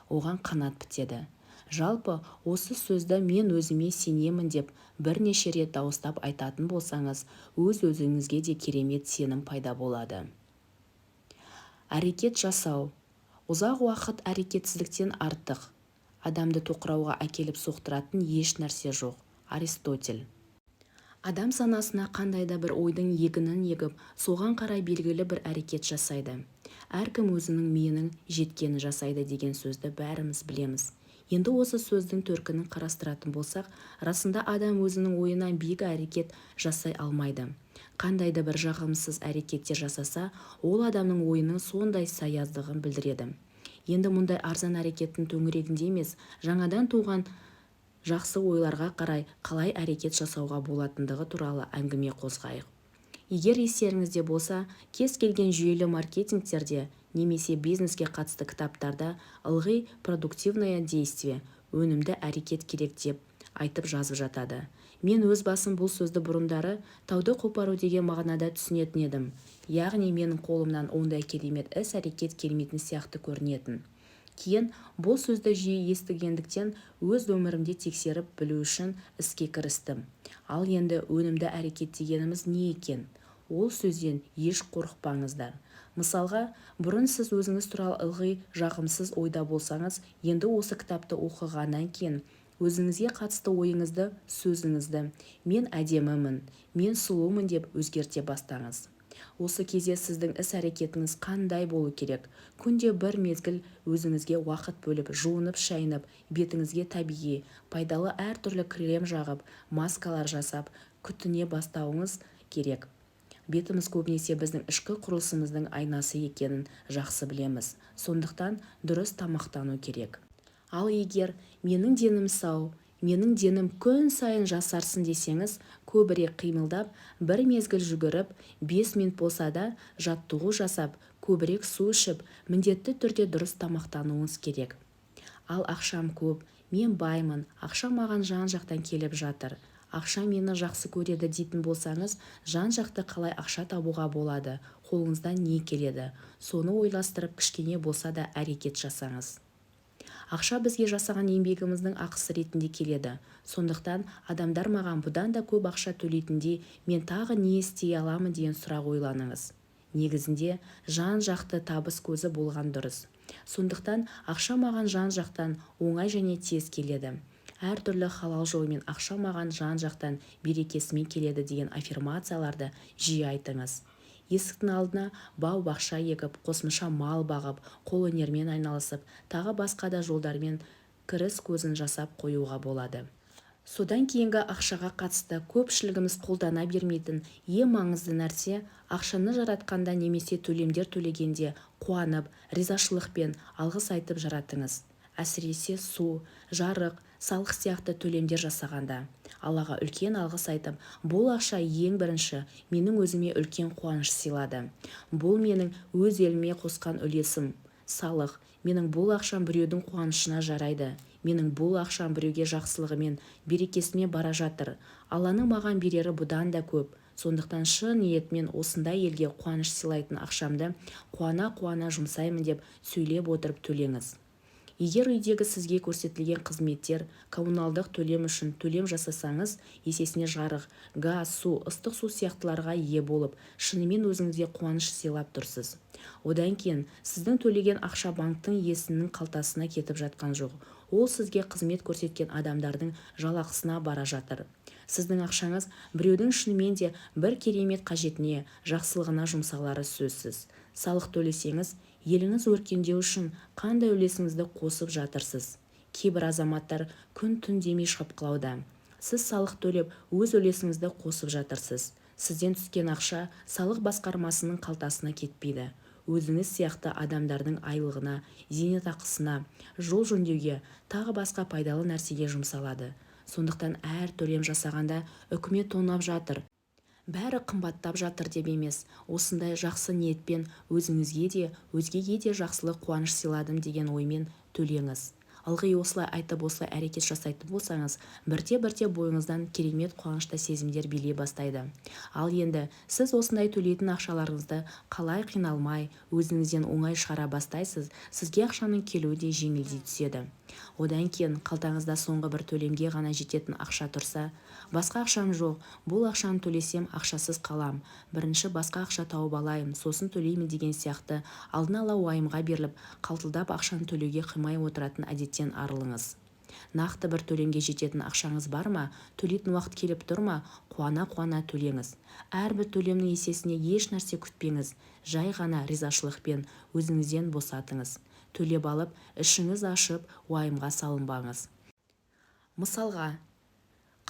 Оған қанат бітеді. Жалпы осы сөзді мен өзіме сенемін деп бірнеше рет дауыстап айтатын болсаңыз, өз-өзіңізге де керемет сенім пайда болады. Әрекет жасау. Ұзақ уақыт әрекетсіздіктен артық. Адамды тоқырауға әкеліп соқтыратын еш нәрсе жоқ. Аристотель. Адам санасына қандай да бір ойдың егінін егіп, соған қарай белгілі бір әрекет жасайды. Әркім өзінің миының жеткенін жасайды деген сөзді бәріміз білеміз. Енді осы сөздің төркінін қарастыратын болсақ, расында адам өзінің ойынан биік әрекет жасай алмайды. Қандай да бір жағымсыз әрекеттер жасаса, ол адамның ойының сондай саяздығын білдіреді. Енді мұндай арзан әрекеттің төңірегінде емес, жаңадан туған жақсы ойларға қарай қалай әрекет жасауға болатындығы туралы әңгіме қозғайық. Егер естеріңізде болса, кез келген жүйелі маркетингтерде немесе бизнеске қатысты кітаптарда ылғи продуктивное действие, өнімді әрекет керек деп айтып жазып жатады. Мен өз басым бұл сөзді бұрындары тауды қопару деген мағынада түсінетін едім. Яғни менің қолымнан ондай керемет іс-әрекет келмейтін сияқты көрінетін. Кейін бұл сөзді жиі естігендіктен өз өмірімде тексеріп білу үшін іске кірістім. Ал енді өнімді әрекет дегеніміз не екен? Ол сөзден еш қорықпаңыздар. Мысалға, бұрын сіз өзіңіз туралы ылғи жағымсыз ойда болсаңыз, енді осы кітапты оқығаннан кейін өзіңізге қатысты ойыңызды, сөзіңізді «мен әдемімін», «мен сұлумын» деп өзгерте бастаңыз. Осы кезде сіздің іс-әрекетіңіз қандай болу керек? Күнде бір мезгіл өзіңізге уақыт бөліп, жуынып, шайынып, бетіңізге табиғи, пайдалы әртүрлі крем жағып, маскалар жасап, күтіне бастауыңыз керек. Бетіміз көбінесе біздің ішкі құрылысымыздың айнасы екенін жақсы білеміз. Сондықтан дұрыс тамақтану керек. Ал егер менің денім сау, менің денім күн сайын жасарсын десеңіз, көбірек қимылдап, бір мезгіл жүгіріп, 5 минут болса да жаттығу жасап, көбірек су ішіп, міндетті түрде дұрыс тамақтануыңыз керек. Ал ақшам көп, мен баймын, ақша маған жан-жақтан келіп жатыр. Ақша мені жақсы көреді дейтін болсаңыз, жан-жақты қалай ақша табуға болады, қолыңыздан не келеді, соны ойластырып кішкене болса да әрекет жасаңыз. Ақша бізге жасаған еңбегіміздің ақысы ретінде келеді. Сондықтан адамдар маған бұдан да көп ақша төлейтіндей, мен тағы не істей аламын деген сұрақ ойланыңыз. Негізінде жан-жақты табыс көзі болған дұрыс. Сондықтан ақша маған жан-жақтан оңай және тез келеді. Әртүрлі халал жолмен ақша маған жан-жақтан берекесімен келеді деген аффирмацияларды жиі айтыңыз. Есіктің алдына бау-бақша егіп, қосымша мал бағып, қолөнермен айналысып, тағы басқа да жолдармен кіріс көзін жасап қоюға болады. Содан кейінгі ақшаға қатысты көпшілігіміз қолдана бермейтін ең маңызды нәрсе, ақшаны жаратқанда немесе төлемдер төлегенде қуанып, ризашылықпен алғыс айтып жаратыңыз. Әсіресе су, жарық, салық сияқты төлемдер жасағанда. Аллаға үлкен алғыс айтып, бұл ақша ең бірінші менің өзіме үлкен қуаныш сыйлады. Бұл менің өз еліме қосқан үлесім. Салық, менің бұл ақшам біреудің қуанышына жарайды. Менің бұл ақшам біреуге жақсылығымен, берекесіме бара жатыр. Алланың маған берері бұдан да көп. Сондықтан шын ниетмен осындай елге қуаныш сыйлайтын ақшамды қуана-қуана жұмсаймын деп сөйлеп отырып төлеңіз. Егер үйдегі сізге көрсетілген қызметтер, коммуналдық төлем үшін төлем жасасаңыз, есесіне жарық, газ, су, ыстық су сияқтыларға ие болып, шынымен өзіңізге қуаныш сыйлап тұрсыз. Одан кейін сіздің төлеген ақша банктың иесінің қалтасына кетіп жатқан жоқ. Ол сізге қызмет көрсеткен адамдардың жалақысына бара жатыр. Сіздің ақшаңыз біреудің шынымен де бір керемет қажетіне, жақсылығына жұмсалары сөзсіз. Салық төлесеңіз, еліңіз өркендеу үшін қандай үлесіңізді қосып жатырсыз? Кейбір азаматтар күн-түн демей шапқылауда. Сіз салық төлеп, өз үлесіңізді қосып жатырсыз. Сізден түскен ақша салық басқармасының қалтасына кетпейді. Өзіңіз сияқты адамдардың айлығына, зейнетақысына, жол жөндеуге, тағы басқа пайдалы нәрсеге жұмсалады. Сондықтан әр төлем жасағанда үкімет тонап жатыр. Бәрі қымбаттап жатыр деп емес, осындай жақсы ниетпен өзіңізге де, өзгеге де жақсылық қуаныш сыйладым деген оймен төлеңіз. Ылғи осылай айтып, осылай әрекет жасайтын болсаңыз, бірте-бірте бойыңыздан керемет қуанышты сезімдер билей бастайды. Ал енді сіз осындай төлейтін ақшаларыңызды қалай қиналмай, өзіңізден оңай шығара бастайсыз, сізге ақшаның келуі де жеңілдей түседі. Одан кейін қалтаңызда соңғы бір төлемге ғана жететін ақша тұрса, басқа ақшам жоқ, бұл ақшаны төлесем ақшасыз қалам, бірінші басқа ақша тауып алайын, сосын төлеймін деген сияқты алдын ала уайымға беріліп, қалтылдап ақшаны төлеуге қимай отыратын әдеттен арылыңыз. Нақты бір төлемге жететін ақшаңыз бар ма, төлейтін уақыт келіп тұр ма, қуана-қуана төлеңіз. Әрбір төлемнің есесіне еш нәрсе күтпеңіз, жай ғана ризашылықпен өзіңізден босатыңыз. Төлеп алып, ішіңіз ашып, уайымға салынбаңыз. Мысалға,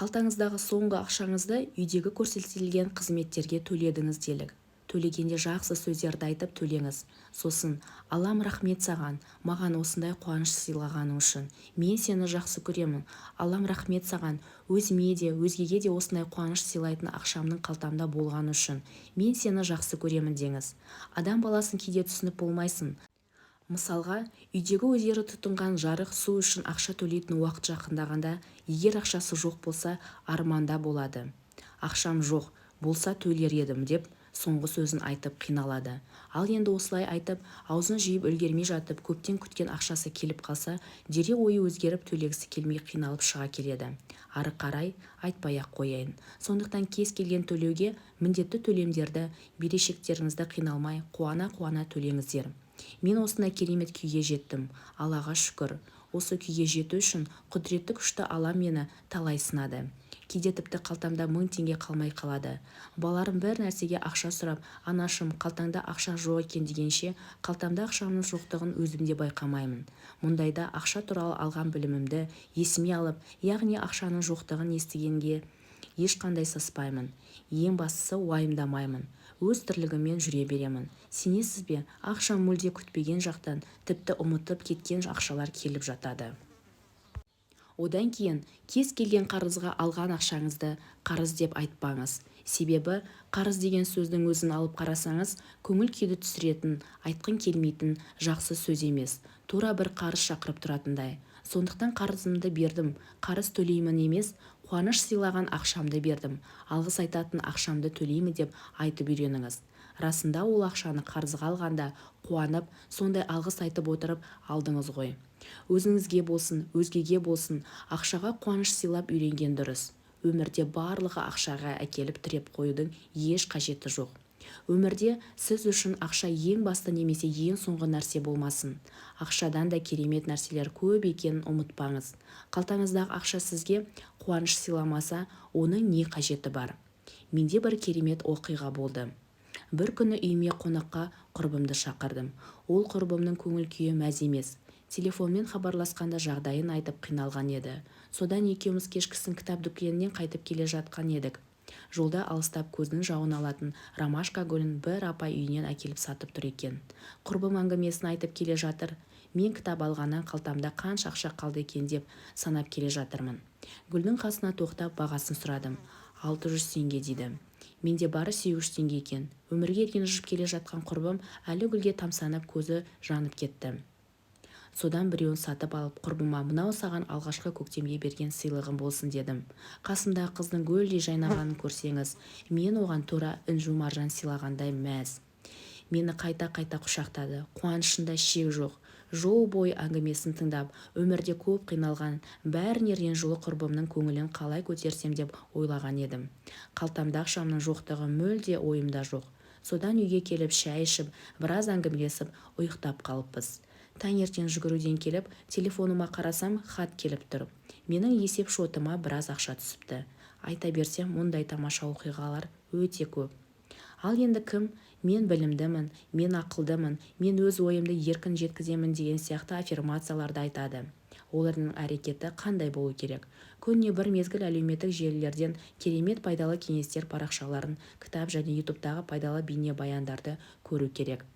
қалтаңыздағы соңғы ақшаңызды үйдегі көрсетілген қызметтерге төледіңіз делік. Төлегенде жақсы сөздерді айтып төлеңіз. Сосын, Аллам рахмет саған, маған осындай қуаныш сыйлағаның үшін. Мен сені жақсы көремін. Аллам рахмет саған, өзіме де, өзгеге де осындай қуаныш сыйлайтын ақшамның қалтамда болғаны үшін. Мен сені жақсы көремін деңіз. Адам баласын кейде түсініп болмайсың. Мысалға, үйдегі өздері тұтынған жарық, су үшін ақша төлейтін уақыт жақындағанда, егер ақшасы жоқ болса, арманда болады. Ақшам жоқ, болса төлер едім деп соңғы сөзін айтып қиналады. Ал енді осылай айтып, аузын жиып үлгермей жатып, көптен күткен ақшасы келіп қалса, дереу ойы өзгеріп төлегісі келмей қиналып шыға келеді. Ары қарай айтпай-ақ қояйын. Сондықтан кез келген төлеуге міндетті төлемдерді, берешектеріңізді қиналмай, қуана-қуана төлеңіздер. Мен осындай керемет күйге жеттім. Аллаға шүкір. осы күйге жету үшін құдіретті күшті алам мені талай сынады. Кейде тіпті қалтамда 1000 теңге қалмай қалады. Балаларым бір нәрсеге ақша сұрап, анашым, қалтаңда ақша жоқ екен дегенше, қалтамда ақшамның жоқтығын өзім де байқамаймын. Мұндайда ақша туралы алған білімімді есіме алып, яғни ақшаның жоқтығын естігенге ешқандай саспаймын. Ең бастысы уайымдамаймын. Өз тірлігіммен жүре беремін. Сенесіз бе, ақша мүлде күтпеген жақтан, тіпті ұмытып кеткен ақшалар келіп жатады. Одан кейін кез келген қарызға алған ақшаңызды қарыз деп айтпаңыз. Себебі қарыз деген сөздің өзін алып қарасаңыз, көңіл күйді түсіретін, айтқың келмейтін жақсы сөз емес, тура бір қарыз шақырып тұратындай. Сондықтан қарызымды бердім, қарыз төлеймін емес, қуаныш сыйлаған ақшамды бердім, алғыс айтатын ақшамды төлеймін деп айтып үйреніңіз. Расында ол ақшаны қарызға алғанда қуанып, сондай алғыс айтып отырып алдыңыз ғой. Өзіңізге болсын, өзгеге болсын, ақшаға қуаныш сыйлап үйренген дұрыс. Өмірде барлығы ақшаға әкеліп тіреп қоюдың еш қажеті жоқ. Өмірде сіз үшін ақша ең басты немесе ең соңғы нәрсе болмасын. Ақшадан да керемет нәрселер көп екенін ұмытпаңыз. Қалтаңыздағы ақша сізге қуаныш сыйламаса, оның не қажеті бар? Менде бір керемет оқиға болды. Бір күні үйіме қонаққа құрбымды шақырдым. Ол құрбымның көңіл күйі мәз емес. Телефонмен хабарласқанда жағдайын айтып қиналған еді. Содан екеуміз кешкісін кітап дүкенінен қайтып келе жатқан едік. Жолда алыстап көздің жауын алатын ромашка гүлін бір апай үйінен әкеліп сатып тұр екен. Құрбым әңгімесін айтып келе жатыр. Мен кітап алғаннан қалтамда қанша ақша қалды екен деп санап келе жатырмын. Гүлдің қасына тоқтап бағасын сұрадым. 600 теңге дейді. Менде бары 800 теңге екен. Өмірге ренжіп келе жатқан құрбым әлі гүлге тамсанып көзі жанып кетті. Содан біреуін сатып алып, құрбыма, мынау саған алғашқы көктемге берген сыйлығым болсын дедім. Қасымдағы қыздың гүлдей жайнағанын көрсеңіз, мен оған тура інжу маржан сыйлағандай мәз. Мені қайта-қайта құшақтады. Қуанышында шек жоқ. Жол бойы әңгімесін тыңдап, өмірде көп қиналған, бәріне ренжулы құрбымның көңілін қалай көтерсем деп ойлаған едім. Қалтамда ақшамның жоқтығы мүлде ойымда жоқ. Содан үйге келіп шай ішіп, біраз әңгімелесіп, ұйықтап қалыппыз. Таңертең жүгіруден келіп, телефоныма қарасам, хат келіп тұр. Менің есеп шотыма біраз ақша түсіпті. Айта берсем, мұндай тамаша оқиғалар өте көп. Ал енді кім? Мен білімдімін, мен ақылдымын, мен өз ойымды еркін жеткіземін деген сияқты аффирмацияларды айтады. Олардың әрекеті қандай болу керек? Күніне бір мезгіл әлеуметтік желілерден керемет пайдалы кеңестер парақшаларын, кітап және ютубтағы пайдалы бейнебаяндарды көру керек.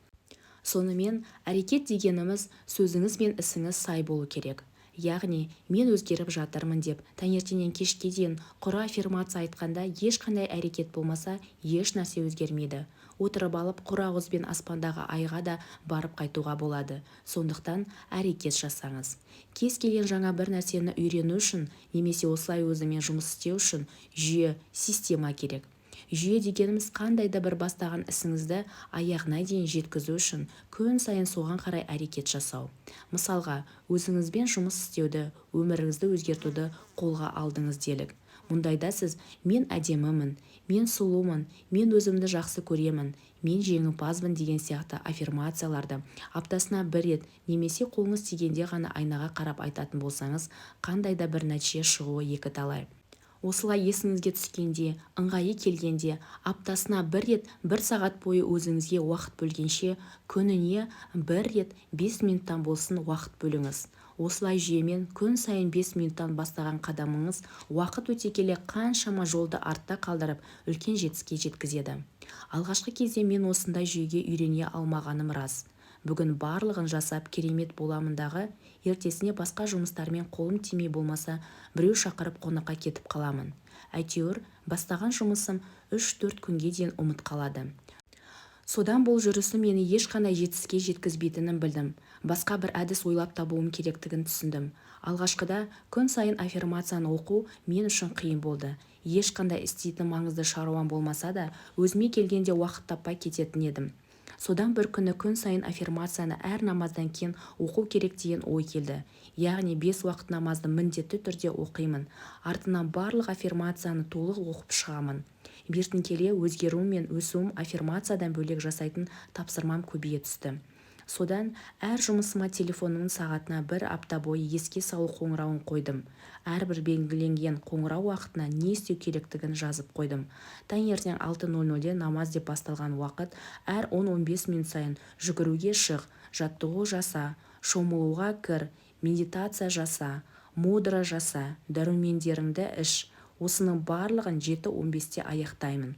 Сонымен әрекет дегеніміз сөзіңіз бен ісіңіз сай болу керек. Яғни, мен өзгеріп жатырмын деп, таңертеңнен кешке дейін құр аффирмация айтқанда ешқандай әрекет болмаса, еш нәрсе өзгермейді. Отырып алып құр ауызбен аспандағы айға да барып қайтуға болады. Сондықтан әрекет жасаңыз. Кез келген жаңа бір нәрсені үйрену үшін, немесе осылай өзімен жұмыс істеу үшін жүйе, система керек. Жүйе дегеніміз қандай да бір бастаған ісіңізді аяғына дейін жеткізу үшін күн сайын соған қарай әрекет жасау. Мысалға, өзіңізбен жұмыс істеуді, өміріңізді өзгертуді қолға алдыңыз делік. Мұндайда сіз мен әдемімін, мен сұлумын, мен өзімді жақсы көремін, мен жеңімпазбын деген сияқты аффирмацияларды аптасына бір рет немесе қолыңыз тигенде ғана айнаға қарап айтатын болсаңыз, қандай да бір нәтиже шығуы екі талай. Осылай есіңізге түскенде, ыңғайы келгенде, аптасына бір рет 1 сағат бойы өзіңізге уақыт бөлгенше, күніне бір рет 5 минуттан болсын уақыт бөліңіз. Осылай жүйемен күн сайын 5 минуттан бастаған қадамыңыз уақыт өте келе қаншама жолды артта қалдырып, үлкен жетістікке жеткізеді. Алғашқы кезде мен осындай жүйеге үйрене алмағаным рас. Бүгін барлығын жасап керемет боламындағы, ертесіне басқа жұмыстармен қолым тимей болмаса, біреу шақырып қонаққа кетіп қаламын. Әйтеуір, бастаған жұмысым 3-4 күнге дейін ұмыт қалады. Содан бұл жүрісі мені ешқандай жетістікке жеткізбейтінін білдім. Басқа бір әдіс ойлап табуым керектігін түсіндім. Алғашқыда күн сайын аффирмацияны оқу мен үшін қиын болды. Ешқандай істейтін маңызды шаруам болмаса да, өзіме келгенде уақыт таппай кететін едім. Содан бір күні күн сайын аффирмацияны әр намаздан кейін оқу керек деген ой келді. Яғни 5 уақыт намазды міндетті түрде оқимын. Артынан барлық аффирмацияны толық оқып шығамын. Бертін келе өзгеруім мен өсуім аффирмациядан бөлек жасайтын тапсырмам көбейе түсті. Содан әр жұмысыма телефонымның сағатына бір апта бойы еске салу қоңырауын қойдым. Әрбір белгіленген қоңырау уақытына не істеу керектігін жазып қойдым. Таңертең 6:00-де намаз деп басталған уақыт әр 10-15 минут сайын жүгіруге шық, жаттығу жаса, шомылуға кір, медитация жаса, мудра жаса, дәрумендеріңді іш. Осының барлығын 7:15-те аяқтаймын.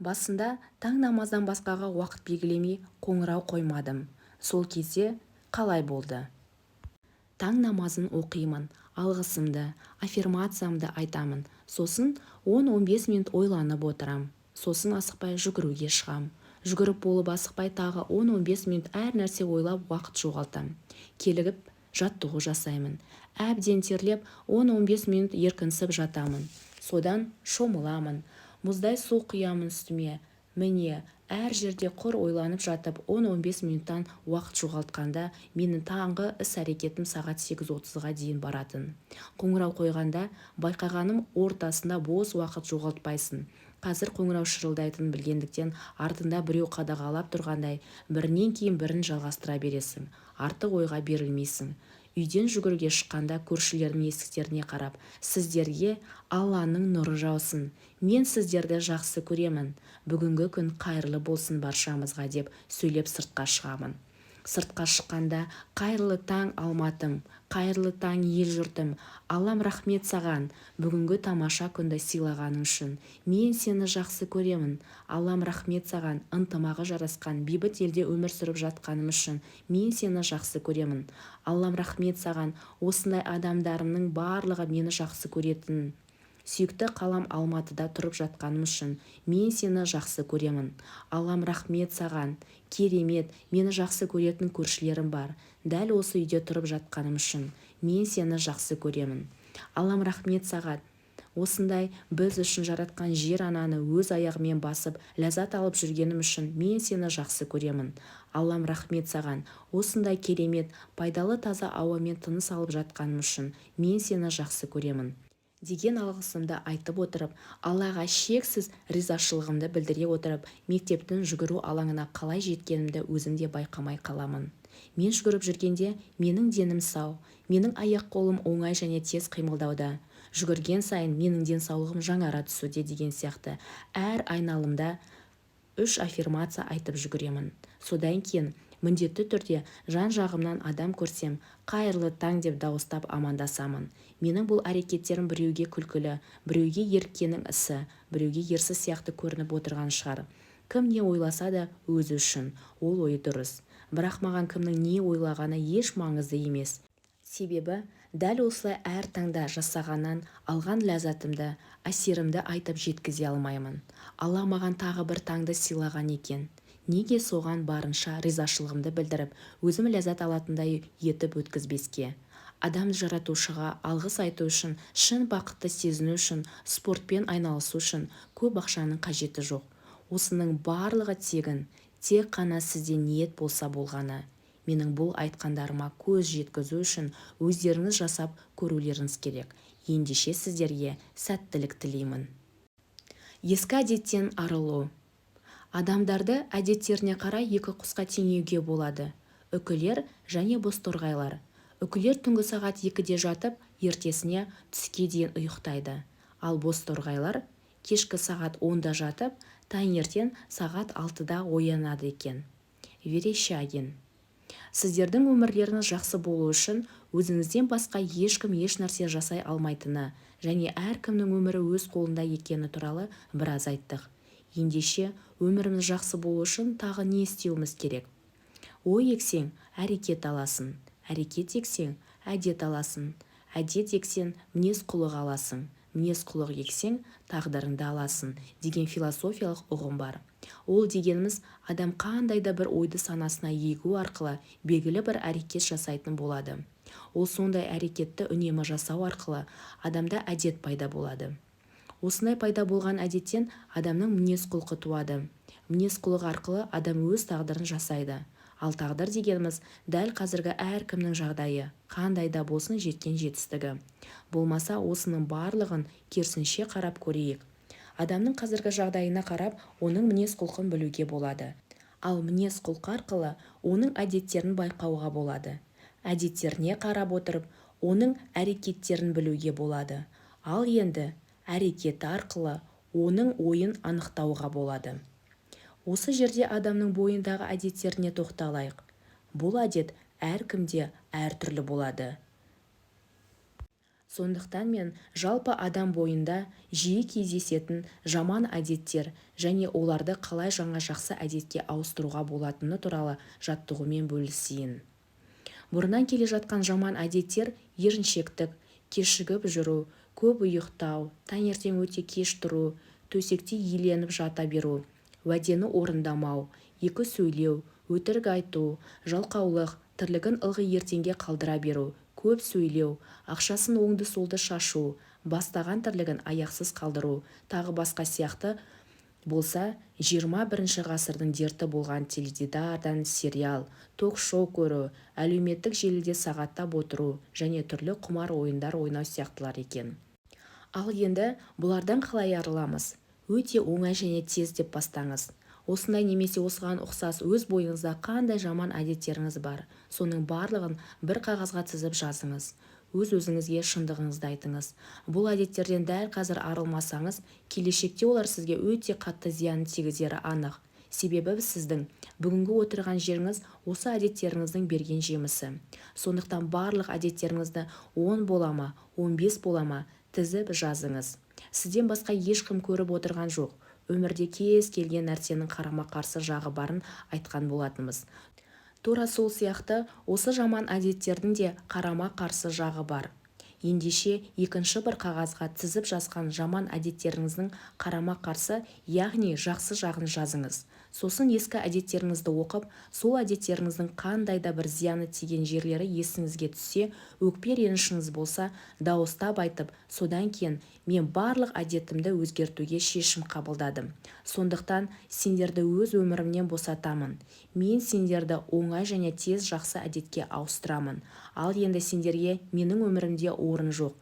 Басында таң намаздан басқаға уақыт белгілемей қоңырау қоймадым. Сол кезде қалай болды? Таң намазын оқимын, алғысымды, аффирмациямды айтамын. Сосын 10-15 минут ойланып отырам. Сосын асықпай жүгіруге шығам. Жүгіріп болып асықпай тағы 10-15 минут әр нәрсе ойлап уақыт жоғалтам. Келігіп жаттығу жасаймын. Әбден терлеп 10-15 минут еркінсіп жатамын. Содан шомыламын. Мұздай су құямын үстіме. Міне, әр жерде құр ойланып жатып 10-15 минуттан уақыт жоғалтқанда менің таңғы іс-әрекетім сағат 8:30-ға дейін баратын. Қоңырау қойғанда байқағаным ортасында бос уақыт жоғалтпайсың. Қазір қоңырау шырылдайтынын білгендіктен артында біреу қадағалап тұрғандай бірінен кейін бірін жалғастыра бересің. Артық ойға берілмейсің. Үйден жүгіруге шыққанда көршілердің есіктеріне қарап, сіздерге Алланың нұры жаусын. Мен сіздерді жақсы көремін. Бүгінгі күн қайырлы болсын баршамызға деп сөйлеп сыртқа шығамын. Сыртқа шыққанда қайырлы таң Алматым, қайырлы таң ел жұртым. Аллам рахмет саған, бүгінгі тамаша күнді сыйлағаның үшін. Мен сені жақсы көремін. Аллам рахмет саған, ынтымағы жарасқан бейбіт елде өмір сүріп жатқаным үшін. Мен сені жақсы көремін. Аллам рахмет саған, осындай адамдарымның барлығы мені жақсы көретін. Сүйікті қалам Алматыда тұрып жатқаным үшін. Мен сені жақсы көремін. Аллам рахмет саған. Керемет, мені жақсы көретін көршілерім бар. Дәл осы үйде тұрып жатқаным үшін. Мен сені жақсы көремін. Аллам рахмет саған. Осындай біз үшін жаратқан жер ананы өз аяғымен басып, ләззат алып жүргенім үшін мен сені жақсы көремін. Аллам рахмет саған. Осындай керемет, пайдалы таза ауамен тыныс алып жатқаным үшін мен сені жақсы көремін. Деген алғысымды айтып отырып, Аллаға шексіз ризашылығымды білдіре отырып, мектептің жүгіру алаңына қалай жеткенімді өзім де байқамай қаламын. Мен жүгіріп жүргенде менің денім сау, менің аяқ-қолым оңай және тез қимылдауда. Жүгірген сайын менің денсаулығым жаңара түсуде деген сияқты әр айналымда 3 аффирмация айтып жүгіремін. Содан кейін міндетті түрде жан-жағымнан адам көрсем, қайырлы таң деп дауыстап амандасамын. Менің бұл әрекеттерім біреуге күлкілі, біреуге еріккеннің ісі, біреуге ерсі сияқты көрініп отырған шығар. Кім не ойласа да өзі үшін, ол ойы дұрыс. Бірақ маған кімнің не ойлағаны еш маңызды емес. Себебі дәл осылай әр таңда жасағаннан алған ләззатымды, әсерімді айтып жеткізе алмаймын. Алла маған тағы бір таңды сыйлаған екен. Неге соған барынша ризашылығымды білдіріп, өзім ләззат алатындай етіп өткізбеске? Адам жаратушыға алғыс айту үшін, шын бақытты сезіну үшін, спортпен айналысу үшін көп ақшаның қажеті жоқ. Осының барлығы тегін, тек қана сізде ниет болса болғаны. Менің бұл айтқандарыма көз жеткізу үшін өздеріңіз жасап көрулеріңіз керек. Ендеше сіздерге сәттілік тілеймін. Ескі әдеттен арылу. Адамдарды әдеттеріне қарай екі құсқа теңеуге болады. Үкілер және бозторғайлар. Үкілер түнгі сағат 2-де жатып, ертесіне түске дейін ұйықтайды. Ал бозторғайлар кешкі сағат 10-да жатып, таңертең сағат 6-да оянады екен. Верещагин. Сіздердің өмірлеріңіз жақсы болу үшін өзіңізден басқа ешкім еш нәрсе жасай алмайтыны және әркімнің өмірі өз қолында екені туралы біраз айттық. Ендеше өміріміз жақсы болу үшін тағы не істеуіміз керек? Ой ексең, әрекет аласың. Әрекет ексең, әдет аласың. Әдет ексең, мінез құлық аласың. Мінез құлық ексең, тағдырыңды аласың деген философиялық ұғым бар. Ол дегеніміз адам қандай да бір ойды санасына егу арқылы белгілі бір әрекет жасайтын болады. Ол сондай әрекетті үнемі жасау арқылы адамда әдет пайда болады. Осындай пайда болған әдеттен адамның мінез құлқы туады. Мінез құлық арқылы адам өз тағдырын жасайды. Ал тағдыр дегеніміз дәл қазіргі әркімнің жағдайы, қандай да болсын жеткен жетістігі. Болмаса осының барлығын керісінше қарап көрейік. Адамның қазіргі жағдайына қарап, оның мінез құлқын білуге болады. ал мінез-құлқы арқылы оның әдеттерін байқауға болады. Әдеттеріне қарап отырып, оның әрекеттерін білуге болады. Ал енді әрекеті арқылы оның ойын анықтауға болады. Осы жерде адамның бойындағы әдеттеріне тоқталайық. Бұл әдет әркімде әртүрлі болады. Сондықтан мен жалпы адам бойында жиі кездесетін жаман әдеттер және оларды қалай жаңа жақсы әдетке ауыстыруға болатыны туралы жаттығумен бөлісейін. Бұрыннан келе жатқан жаман әдеттер еріншектік, кешігіп жүру, көп ұйықтау, таңертең өте кеш тұру, төсекте иленіп жата беру, уәдені орындамау, екі сөйлеу, өтірік айту, жалқаулық, тірлігін ылғи ертеңге қалдыра беру, көп сөйлеу, ақшасын оңды-солды шашу, бастаған тірлігін аяқсыз қалдыру, тағы басқа сияқты болса, 21 ғасырдың дерті болған теледидардан сериал, ток-шоу көру, әлеуметтік желіде сағаттап отыру және түрлі құмар ойындар ойнау сияқтылар екен. Ал енді бұлардан қалай арыламыз? Өте оңай және тез деп бастаңыз. Осындай немесе осыған ұқсас өз бойыңызда қандай жаман әдеттеріңіз бар, соның барлығын бір қағазға тізіп жазыңыз. Өз-өзіңізге шындығыңызды айтыңыз. Бұл әдеттерден дәл қазір арылмасаңыз, келешекте олар сізге өте қатты зиянын тигізері анық. Себебі сіздің бүгінгі отырған жеріңіз осы әдеттеріңіздің берген жемісі. Сондықтан барлық әдеттеріңізді 10 бола ма, 15 бола ма тізіп жазыңыз. Сізден басқа ешкім көріп отырған жоқ. Өмірде кез келген нәрсенің қарама-қарсы жағы барын айтқан болатынбыз. Тура сол сияқты осы жаман әдеттердің де қарама-қарсы жағы бар. Ендеше екінші бір қағазға тізіп жазған жаман әдеттеріңіздің қарама-қарсы, яғни жақсы жағын жазыңыз. Сосын ескі әдеттеріңізді оқып, сол әдеттеріңіздің қандай да бір зияны тиген жерлері есіңізге түссе, өкпе ренішіңіз болса, дауыстап айтып, содан кейін мен барлық әдетімді өзгертуге шешім қабылдадым. Сондықтан сендерді өз өмірімнен босатамын. Мен сендерді оңай және тез жақсы әдетке ауыстырамын. Ал енді сендерге менің өмірімде орын жоқ.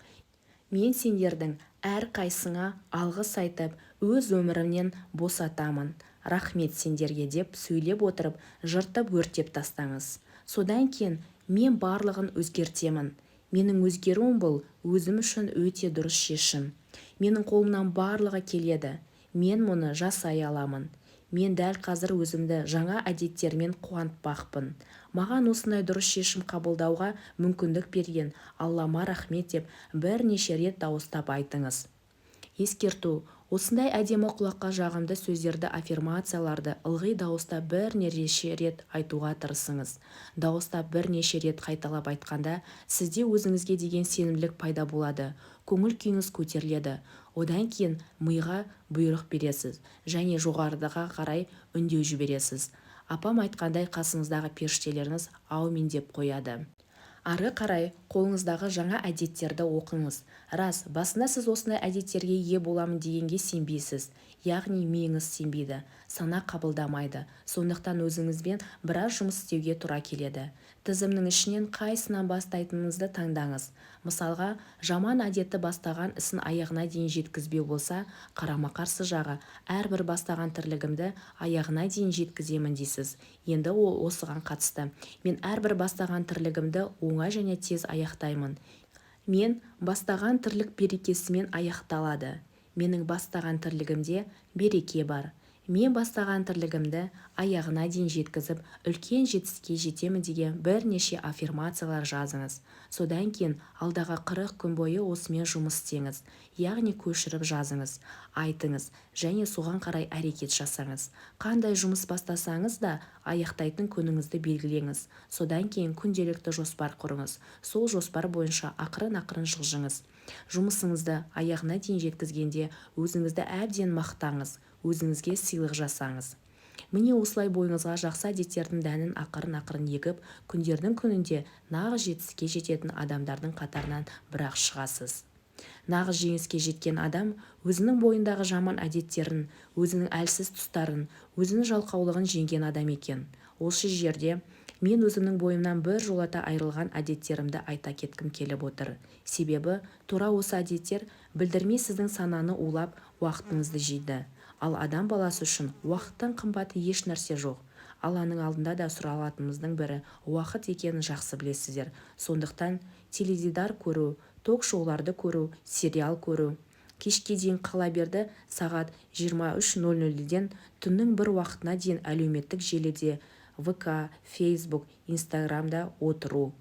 Мен сендердің әрқайсыңа алғыс айтып, өз өмірімнен босатамын. Рахмет сендерге деп сөйлеп отырып, жыртып өртеп тастаңыз. Содан кейін мен барлығын өзгертемін. Менің өзгеруім бұл өзім үшін өте дұрыс шешім. Менің қолымнан барлығы келеді. Мен мұны жасай аламын. Мен дәл қазір өзімді жаңа әдеттермен қуантпақпын. Маған осындай дұрыс шешім қабылдауға мүмкіндік берген Аллама рахмет деп бірнеше рет дауыстап айтыңыз. Ескерту: осындай әдемі құлаққа жағымды сөздерді, аффирмацияларды ылғи дауыста бірнеше рет айтуға тырысыңыз. Дауыстап бірнеше рет қайталап айтқанда, сізде өзіңізге деген сенімділік пайда болады, көңіл күйіңіз көтеріледі. Одан кейін миға бұйрық бересіз және жоғарыға қарай үндеу жібересіз. Апам айтқандай қасыңыздағы періштелеріңіз аумин деп қояды. Ары қарай қолыңыздағы жаңа әдеттерді оқыңыз. Рас, басында сіз осындай әдеттерге ие боламын дегенге сенбейсіз. Яғни миыңыз сенбейді, сана қабылдамайды. Сондықтан өзіңізбен біраз жұмыс істеуге тура келеді. Тізімнің ішінен қайсынан бастайтыныңызды таңдаңыз. Мысалға, жаман әдетті бастаған ісін аяғына дейін жеткізбеу болса, қарама-қарсы жағы әрбір бастаған тірлігімді аяғына дейін жеткіземін дейсіз. Енді осыған қатысты. Мен әрбір бастаған тірлігімді оңай және тез аяқтаймын. Мен бастаған тірлік берекесімен аяқталады. Менің бастаған тірлігімде береке бар. Мен бастаған тірлігімді аяғына дейін жеткізіп, үлкен жетістікке жетемін деген бірнеше аффирмациялар жазыңыз. Содан кейін алдағы 40 күн бойы осымен жұмыс істеңіз. Яғни көшіріп жазыңыз, айтыңыз және соған қарай әрекет жасаңыз. Қандай жұмыс бастасаңыз да аяқтайтын күніңізді белгілеңіз. Содан кейін күнделікті жоспар құрыңыз. Сол жоспар бойынша ақырын-ақырын жылжыңыз. Жұмысыңызды аяғына дейін жеткізгенде өзіңізді әбден мақтаңыз, өзіңізге сыйлық жасаңыз. Міне осылай бойыңызға жақсы әдеттердің дәнін ақырын-ақырын егіп, күндердің күнінде нағыз жетістікке жететін адамдардың қатарынан бірақ шығасыз. Нағыз жеңіске жеткен адам өзінің бойындағы жаман әдеттерін, өзінің әлсіз тұстарын, өзінің жалқаулығын жеңген адам екен. Осы жерде мен өзімнің бойымнан бір жолата айырылған әдеттерімді айта кеткім келіп отыр. Себебі тура осы әдеттер білдірмей сіздің сананы улап, уақытыңызды жейді. Ал адам баласы үшін уақыттан қымбаты еш нәрсе жоқ. Алланың алдында да сұралатынымыздың бірі уақыт екенін жақсы білесіздер. Сондықтан теледидар көру, ток-шоуларды көру, сериал көру. Кешке дейін қала берді, сағат 23:00-ден түннің 1 уақытына дейін әлеуметтік желіде ВК, Фейсбук, Инстаграмда отыру.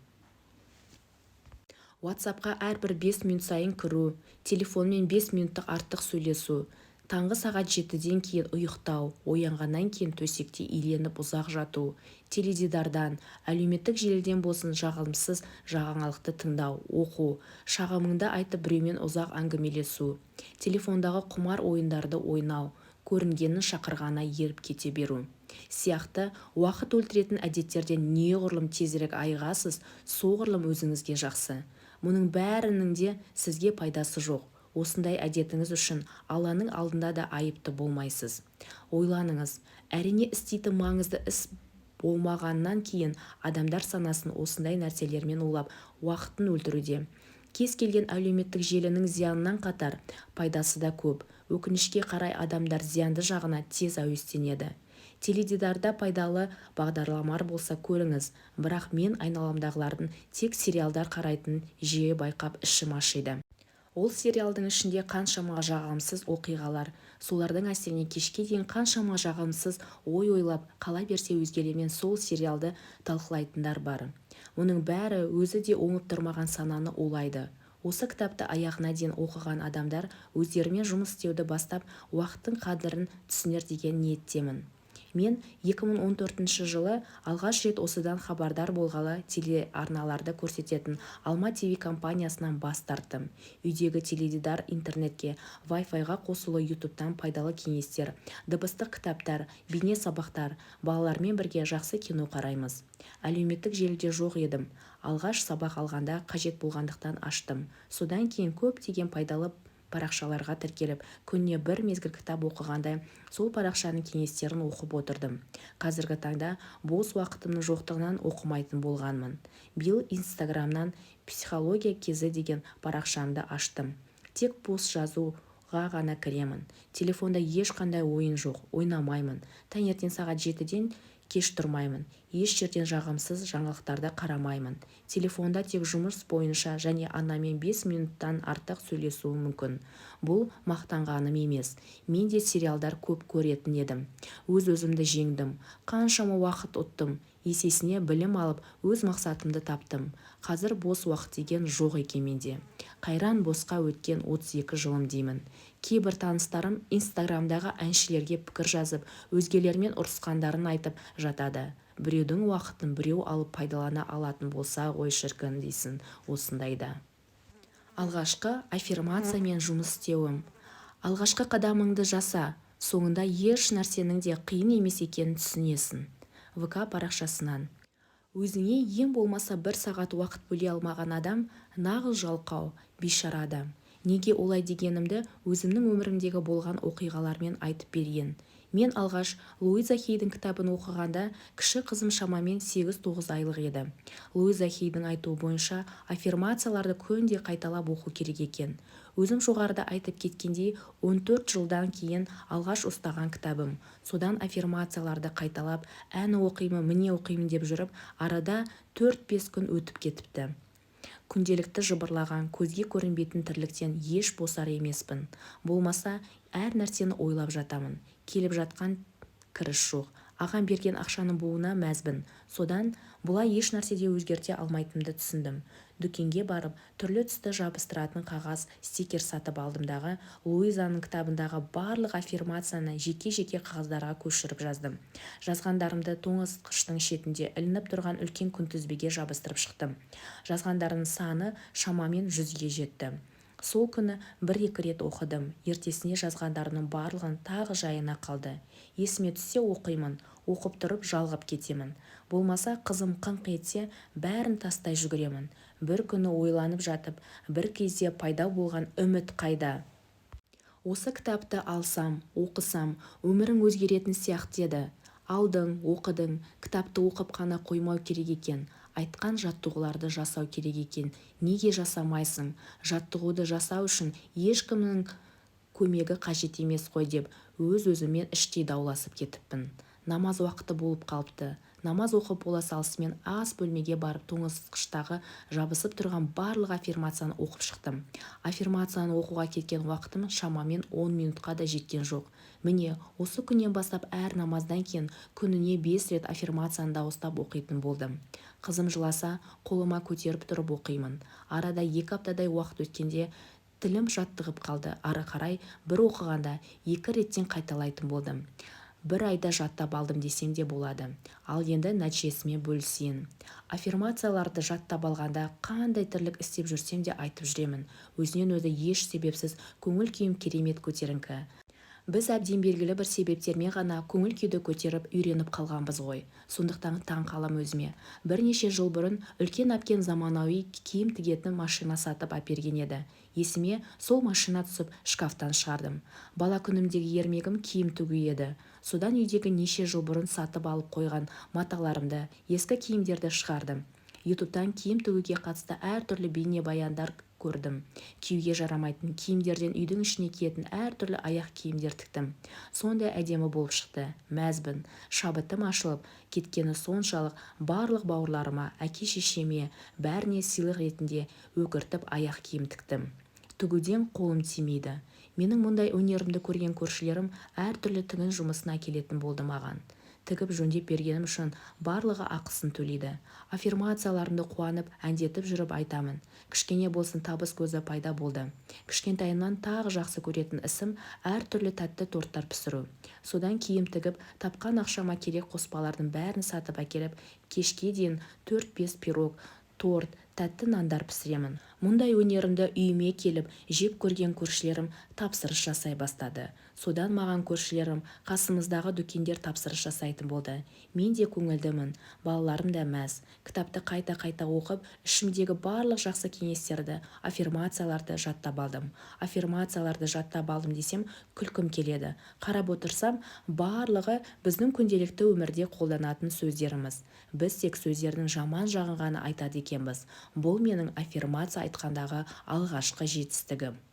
WhatsAppқа әрбір 5 минут сайын кіру, телефонмен 5 минуттық артық сөйлесу. Таңғы сағат 7-ден кейін ұйықтау, оянғаннан кейін төсекте иленіп ұзақ жату. Теледидардан, әлеуметтік желіден болсын жағымсыз жаңалықты тыңдау, оқу. Шағымыңды айтып біреумен ұзақ әңгімелесу. Телефондағы құмар ойындарды ойнау, көрінгеннің шақырғана еріп кете беру. Сияқты уақыт өлтіретін әдеттерден неғұрлым тезірек айығасыз, соғұрлым өзіңізге жақсы. Мұның бәрінің де сізге пайдасы жоқ. Осындай әдетіңіз үшін Алланың алдында да айыпты болмайсыз. Ойланыңыз, әрине істейтін маңызды іс болмағаннан кейін адамдар санасын осындай нәрселермен улап уақытын өлтіруде. Кез келген әлеуметтік желінің зиянынан қатар пайдасы да көп. Өкінішке қарай адамдар зиянды жағына тез әуестенеді. Теледидарда пайдалы бағдарламалар болса көріңіз, бірақ мен айналамдағылардың тек сериалдар қарайтынын жиі байқап ішім ашиды. Ол сериалдың ішінде қаншама жағымсыз оқиғалар, солардың әсеріне кешке дейін қаншама жағымсыз ой ойлап, қала берсе өзгелермен сол сериалды талқылайтындар бар. Оның бәрі өзі де оңып тұрмаған сананы улайды. Осы кітапты аяғына дейін оқыған адамдар өздерімен жұмыс істеуді бастап, уақыттың қадірін түсінер деген ниеттемін. Мен 2014 жылы алғаш рет осыдан хабардар болғалы телеарналарды көрсететін Алма ТВ компаниясынан бас тарттым. Үйдегі теледидар интернетке, Wi-Fi-ға қосылу, ютубтан пайдалы кеңестер, дыбыстық кітаптар, бейне сабақтар, балалармен бірге жақсы кино қараймыз. Әлеуметтік желіде жоқ едім. Алғаш сабақ алғанда қажет болғандықтан аштым. Содан кейін көптеген пайдалы парақшаларға тіркеліп, күніне бір мезгіл кітап оқығандай, сол парақшаның кеңестерін оқып отырдым. Қазіргі таңда бос уақытымның жоқтығынан оқымайтын болғанмын. Биыл Инстаграмнан психология кезі деген парақшамды аштым. Тек пост жазуға ғана кіремін. Телефонда ешқандай ойын жоқ, ойнамаймын. Таңертең сағат 7-ден кеш тұрмаймын. Еш жерден жағымсыз жаңалықтарды қарамаймын. Телефонда тек жұмыс бойынша және анамен 5 минуттан артық сөйлесуім мүмкін. Бұл мақтанғаным емес. Мен де сериалдар көп көретін едім. Өз-өзімді жеңдім. Қаншама уақыт ұттым. Есесіне білім алып, өз мақсатымды таптым. Қазір бос уақыт деген жоқ екен менде. Қайран босқа өткен 32 жылым деймін. Кейбір таныстарым Инстаграмдағы әншілерге пікір жазып, өзгелермен ұрысқандарын айтып жатады. Біреудің уақытын біреу алып пайдалана алатын болса ғой шіркін дейсін осындайда. Алғашқы аффирмациямен жұмыс істеуім. Алғашқы қадамыңды жаса, соңында еш нәрсенің де қиын емес екенін түсінесің. ВК парақшасынан. Өзіңе ең болмаса 1 сағат уақыт бөле алмаған адам нағыз жалқау, бейшара адам. Неге олай дегенімді өзімнің өмірімдегі болған оқиғалармен айтып берейін. Мен алғаш Луиза Хейдің кітабын оқығанда кіші қызым шамамен 8-9 айлық еді. Луиза Хейдің айтуы бойынша аффирмацияларды күнде қайталап оқу керек екен. Өзім жоғарыда айтып кеткендей 14 жылдан кейін алғаш ұстаған кітабым. Содан аффирмацияларды қайталап, әні оқимын, міне оқимын деп жүріп, арада 4-5 күн өтіп кетіпті. Күнделікті жыбырлаған, көзге көрінбейтін тірліктен еш босар емеспін. Болмаса, әр нәрсені ойлап жатамын. Келіп жатқан кіріс жоқ. Ағам берген ақшаның буына мәзбін. Содан бұлай еш нәрседе өзгерте алмайтынымды түсіндім. Дүкенге барып, түрлі түсті жабыстыратын қағаз, стикер сатып алдымдағы Луизаның кітабындағы барлық аффирмацияны жеке-жеке қағаздарға көшіріп жаздым. Жазғандарымды тоңазытқыштың шетінде ілініп тұрған үлкен күнтізбеге жабыстырып шықтым. Жазғандарының саны шамамен 100-ге жетті. Сол күні 1-2 рет оқыдым. Ертесіне жазғандарының барлығын тағы жайына қалды. Есіме түссе оқимын, оқып тұрып жалғап кетемін. Болмаса қызым қыңқ етсе, бәрін тастай жүгіремін. Бір күні ойланып жатып, бір кезде пайда болған үміт қайда? Осы кітапты алсам, оқысам, өмірің өзгеретін сияқты еді. Алдың, оқыдың, кітапты оқып қана қоймау керек екен. Айтқан жаттығуларды жасау керек екен. Неге жасамайсың? Жаттығуды жасау үшін ешкімнің көмегі қажет емес қой деп өз-өзімен іштей дауласып кетіппін. намаз уақыты болып қалыпты. Намаз оқып бола салысымен ас бөлмеге барып тоңазытқыштағы жабысып тұрған барлық аффирмацияны оқып шықтым. Аффирмацияны оқуға кеткен уақытым шамамен 10 минутқа да жеткен жоқ. Міне, осы күннен бастап әр намаздан кейін күніне 5 рет аффирмацияны дауыстап оқитын болдым. Қызым жыласа, қолыма көтеріп тұрып оқимын. Арада 2 аптадай уақыт өткенде тілім жаттығып қалды. Ары қарай бір оқығанда 2 реттен қайталайтын болдым. 1 айда жаттап алдым десем де болады. Ал енді нәтижесімен бөлісейін. Аффирмацияларды жаттап алғанда қандай тірлік істеп жүрсем де айтып жүремін. Өзінен өзі еш себепсіз көңіл күйім керемет көтеріңкі. Біз әбден белгілі бір себептермен ғана көңіл күйді көтеріп үйреніп қалғанбыз ғой. Сондықтан таң қалам өзіме. Бірнеше жыл бұрын үлкен әпкем заманауи киім тігетін машина сатып әперген еді. Есіме сол машина түсіп шкафтан шығардым. Бала күнімдегі ермегім киім тігу еді. Содан үйдегі неше жыл бұрын сатып алып қойған маталарымды, ескі киімдерді шығардым. ютубтан киім тігуге қатысты әртүрлі бейнебаяндар көрдім. Киюге жарамайтын киімдерден үйдің ішіне киетін әртүрлі аяқ киімдер тіктім. Сондай әдемі болып шықты. Мәзбін, шабытым ашылып кеткені соншалық барлық бауырларыма, әке-шешеме, бәріне сыйлық ретінде өкіртіп аяқ киім тіктім. Тігуден қолым тимейді. Менің мұндай өнерімді көрген көршілерім әртүрлі тігін жұмысына келетін болды маған. Тігіп жөндеп бергенім үшін барлығы ақысын төлейді. Аффирмацияларымды қуанып, әндетіп жүріп айтамын. Кішкене болсын табыс көзі пайда болды. Кішкентайымнан тағы жақсы көретін ісім әртүрлі тәтті торттар пісіру. Содан киім тігіп, тапқан ақшама керек қоспалардың бәрін сатып әкеліп, кешке дейін 4-5 пирог, торт, тәтті нандар пісіремін. Мұндай өнерімді үйіме келіп, жеп көрген көршілерім тапсырыс жасай бастады. Содан маған көршілерім қасымыздағы дүкендер тапсырыс жасайтын болды. Мен де көңілдімін, балаларым да мәз. Кітапты қайта-қайта оқып, ішімдегі барлық жақсы кеңестерді, аффирмацияларды жаттап алдым. Аффирмацияларды жаттап алдым десем, күлкім келеді. Қарап отырсам, барлығы біздің күнделікті өмірде қолданатын сөздеріміз. Біз тек сөздердің жаман жағын ғана айтады екенбіз. Бұл менің аффирмация айтқандағы алғашқы жетістігім.